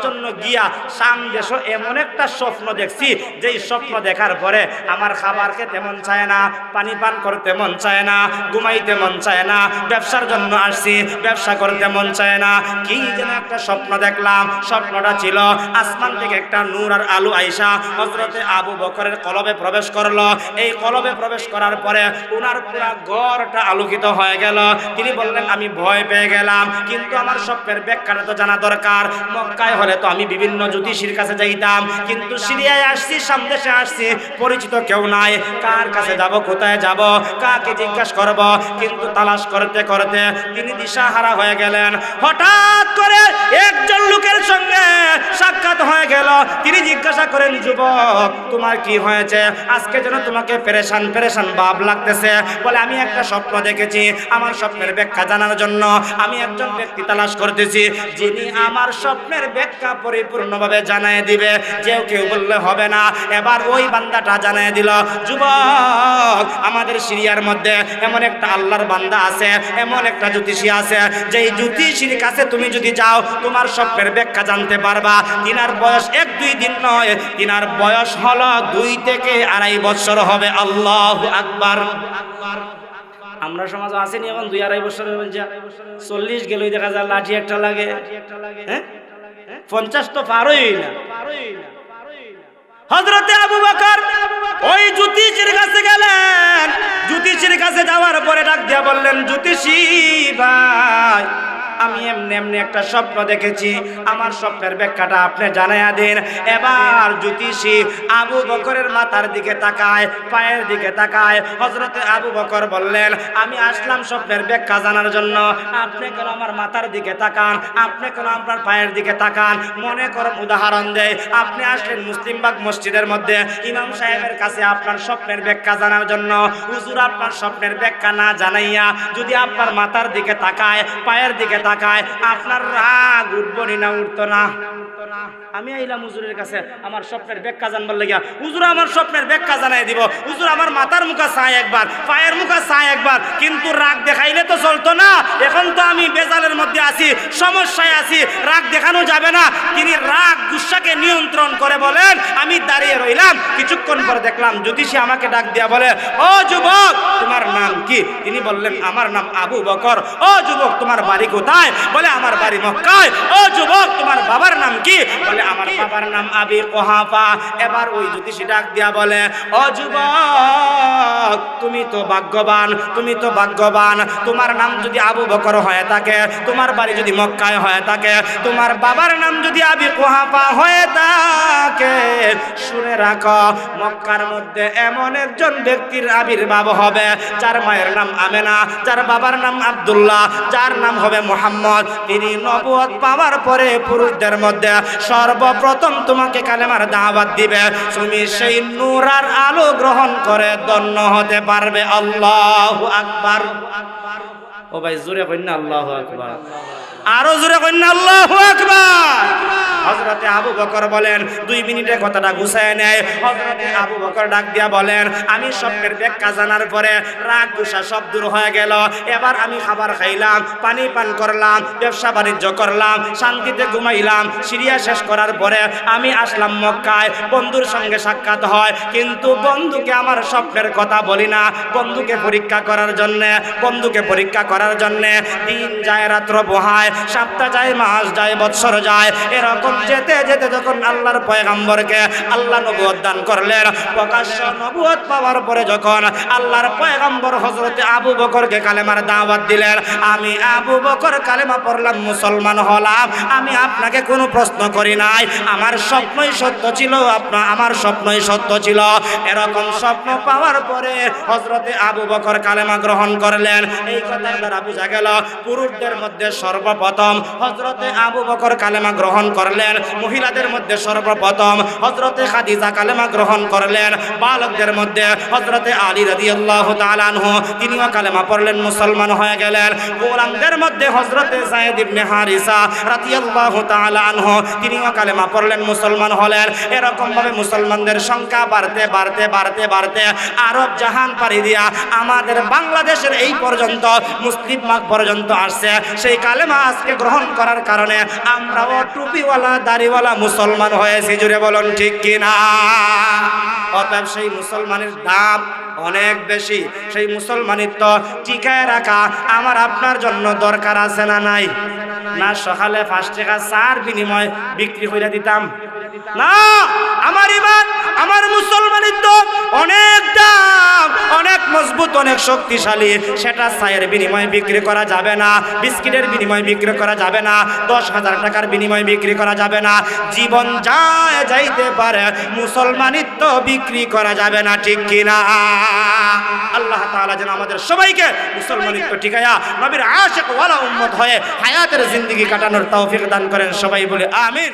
জন্য গিয়া শাম দেশে এমন একটা স্বপ্ন দেখছি, যেই স্বপ্ন দেখার পরে আমার খাবার খেতে মন চায় না, পানি পান করতে মন চায় না, ঘুমাইতে মন চায় না। ব্যবসার জন্য আসছি, ব্যবসা করতে মন চায় না। কি যেন একটা স্বপ্ন দেখলাম। স্বপ্নটা ছিল আসমান থেকে একটা নূর আর আলো আইসা হযরতে আবু বকরের কলবে প্রবেশ করলো। এই কলবে প্রবেশ করার পরে উনার পুরা ঘরটা আলোকিত হয়ে গেল। তিনি বললেন, আমি ভয় পেয়ে গেলাম, কিন্তু আমার স্বপ্নের ব্যাখ্যাটা তো জানা দরকার। মক্কায় হলে তো আমি বিভিন্ন জ্যোতিষীর কাছে যাইতাম, কিন্তু সিরিয়ায় আসছি, শাম দেশে আসছি, পরিচিত কেউ নাই। কার কাছে যাব, কোথায় যাব, কাকে জিজ্ঞাসা করব? কিন্তু তালাশ করতে করতে তিনি দিশাহারা হয়ে গেলেন। হঠাৎ করে একজন লোকের সঙ্গে সাক্ষাৎ হয়ে গেল। তিনি জিজ্ঞাসা করেন, যুবক তোমার কি হয়েছে? আজকে যেন তোমাকে পেরেশান ভাব লাগতেছে। বলে, আমি একটা স্বপ্ন দেখেছি, আমার স্বপ্নের ব্যাখ্যা জানার জন্য আমি একজন ব্যক্তি তালাশ করতেছি, যিনি আমার স্বপ্নের ব্যাখ্যা পরিপূর্ণভাবে জানায় দিবে। কেউ বললে হবে না। এবার ওই বান্দাটা জানায় দিল, যুবক আমাদের সিরিয়ার মধ্যে এমন একটা আল্লাহর বান্দা আছে, এমন একটা জ্যোতিষী আছে, যেই জ্যোতিষীর কাছে তুমি যদি যাও তোমার স্বপ্নের ব্যাখ্যা জানতে পারবা। তিনার বয়স 1-2 দিন নয়, তিনার বয়স হলো 2 থেকে 2.5 বছর হবে। আল্লাহু আকবার। আমরা সমাজ আসেনি এখন 2-2.5 বছরের, 40 গেলেই দেখা যায় লাঠি একটা লাগে, 50 তো পারই না। হযরতে আবু বকর ওই জ্যোতিষীর কাছে গেলেন। জ্যোতিষীর কাছে যাওয়ার পরে ডাক দিয়া বললেন, জ্যোতিষী ভাই, আমি এমনি একটা স্বপ্ন দেখেছি, আমার স্বপ্নের ব্যাখ্যাটা আপনি জানাইয়া দিন। এবার জ্যোতিষী আবু বকরের মাথার দিকে তাকায়, পায়ের দিকে তাকায়। হযরতে আবু বকর বললেন, আমি আসলাম স্বপ্নের ব্যাখ্যা জানার জন্য, আপনি কেন আমার মাথার দিকে তাকান, আপনি কেন আপনার পায়ের দিকে তাকান? মনে করেন উদাহরণ দেয়, আপনি আসলেন মুসলিমবাগ মসজিদের মধ্যে ইমাম সাহেবের কাছে আপনার স্বপ্নের ব্যাখ্যা জানার জন্য। হুজুর আপনার স্বপ্নের ব্যাখ্যা না জানাইয়া যদি আপনার মাথার দিকে তাকায়, পায়ের দিকে তাকায়, আপনার রাগ উঠবনি না উঠতো না? আমি আইলাম হুজুরের কাছে আমার স্বপ্নের ব্যাখ্যা জানবার লাগিয়া, হুজুর আমার স্বপ্নের ব্যাখ্যা জানাই দিব। হুজুর আমার মাথার মুখা চাই একবার, পায়ের মুখা চাই একবার, কিন্তু রাগ দেখাইলে তো চলতো না। এখন তো আমি বেজালের মধ্যে আছি, সমস্যায় আছি, রাগ দেখানো যাবে না। তিনি রাগ গুসাকে নিয়ন্ত্রণ করে বলেন, আমি দাঁড়িয়ে রইলাম। কিছুক্ষণ পরে দেখলাম জ্যোতিষী আমাকে ডাক দিয়া বলে, ও যুবক তোমার নাম কি? তিনি বললেন, আমার নাম আবু বকর। ও যুবক তোমার বাড়ি কোথায়? বলে, আমার বাড়ি মক্কায়। ও যুবক তোমার বাবার নাম কি? বলে, আমার বাবার বাবার নাম আবি কুহাফা। এবার ওই জ্যোতিষী ডাক দিয়া বলে, ও যুবক, তুমি তো ভাগ্যবান, তুমি তো ভাগ্যবান। তোমার নাম যদি আবু বকর হয়ে থাকে, তোমার বাড়ি যদি মক্কায় হয়ে থাকে, তোমার বাবার নাম যদি আবি কুহাফা হয়ে থাকে, শুনে রাখো মক্কার মধ্যে এমন একজন ব্যক্তির আবির্ভাব হবে যার মায়ের নাম আমেনা, যার বাবার নাম আব্দুল্লাহ, যার নাম হবে মুহাম্মদ। তিনি নবুয়ত পাওয়ার পরে পুরুষদের মধ্যে সর্বপ্রথম তোমাকে কালেমার দাওয়াত দিবে। তুমি সেই নূর আর আলো গ্রহণ করে ধন্য হতে পারবে। আল্লাহু আকবার। ও ভাই জোরে কইন না আল্লাহু আকবার, আরো জোরে কইন না আল্লাহু আকবার। হযরতে আবু বকর বলেন, 2 মিনিটে কথাটা গুছায় নেয়। হযরতে আবু বকর ডাক দিয়া বলেন, আমি স্বপ্নের ব্যাখ্যা জানার পরে রাগ গুসা সব দূর হয়ে গেল। এবার আমি খাবার খাইলাম, পানি পান করলাম, ব্যবসা বাণিজ্য করলাম, শান্তিতে ঘুমাইলাম। সিরিয়া শেষ করার পরে আমি আসলাম মক্কায়। বন্ধুর সঙ্গে সাক্ষাৎ হয়, কিন্তু বন্ধুকে আমার স্বপ্নের কথা বলি না। বন্ধুকে পরীক্ষা করার জন্যে, বন্ধুকে পরীক্ষা করার জন্যে দিন যায়, রাত্র বহায়, সপ্তাহ যায়, মাস যায়, বৎসর যায়। এরকম যেতে যেতে যখন আল্লাহর পয়গম্বরকে আল্লাহ নবুয়ত দান করলেন, প্রকাশ্য নবুয়ত পাওয়ার পরে যখন আল্লাহর পয়গম্বর হযরতে আবু বকরকে কালেমার দাওয়াত দিলেন, আমি আবু বকর কালেমা পড়লাম, মুসলমান হলাম। আমি আপনাকে কোনো প্রশ্ন করি নাই, আমার স্বপ্নই সত্য ছিল, আমার স্বপ্নই সত্য ছিল। এরকম স্বপ্ন পাওয়ার পরে হযরতে আবু বকর কালেমা গ্রহণ করলেন। এই কথা দ্বারা বোঝা গেল পুরুষদের মধ্যে সর্বপ্রথম হযরতে আবু বকর কালেমা গ্রহণ করলেন। মহিলাদের মধ্যে সর্বপ্রথম হযরতে খাদিজা কালেমা গ্রহণ করলেন। বালকদের মধ্যে হযরতে আলী রাদিয়াল্লাহু তাআলা আনহু তিনিও কালেমা পড়লেন, মুসলমান হয়ে গেলেন। গোলামদের মধ্যে হযরতে যায়েদ ইবনে হারিসা রাদিয়াল্লাহু তাআলা আনহু তিনিও কালেমা পড়লেন, মুসলমান হলেন। এরকম ভাবে মুসলমানদের সংখ্যা বাড়তে বাড়তে বাড়তে বাড়তে আরব জাহান পাড়ি দিয়া আমাদের বাংলাদেশের এই পর্যন্ত মুসলিম মাগ পর্যন্ত আসছে। সেই কালেমা আজকে গ্রহণ করার কারণে আমরাও টুপিওয়ালা দাড়িওয়ালা মুসলমান হয়েছি। জুড়ে বলুন ঠিক কিনা? অতএব সেই মুসলমানের দাম অনেক বেশি। সেই মুসলমানিত্ব টিকায় রাখা আমার আপনার জন্য দরকার আছে না নাই? না সকালে 5 টাকা চার বিনিময় বিক্রি করে দিতাম না? আমার ইমান, আমার মুসলমানিত্ব অনেক দাম, অনেক মজবুত, অনেক শক্তিশালী। সেটা চায়ের বিনিময়ে বিক্রি করা যাবে না, বিস্কিটের বিনিময়ে বিক্রি করা যাবে না, 10,000 টাকার বিনিময়ে বিক্রি করা যাবে না। জীবন যায় যাইতে পারে, মুসলমানিত্ব বিক্রি করা যাবে না, ঠিক কিনা? আল্লাহ তাআলা যেন আমাদের সবাইকে মুসলমানিত্ব টিকায়া নবীর আশিক ওয়ালা উম্মত হয়ে হায়াতের জিন্দেগি কাটানোর তৌফিক দান করেন। সবাই বলে আমিন।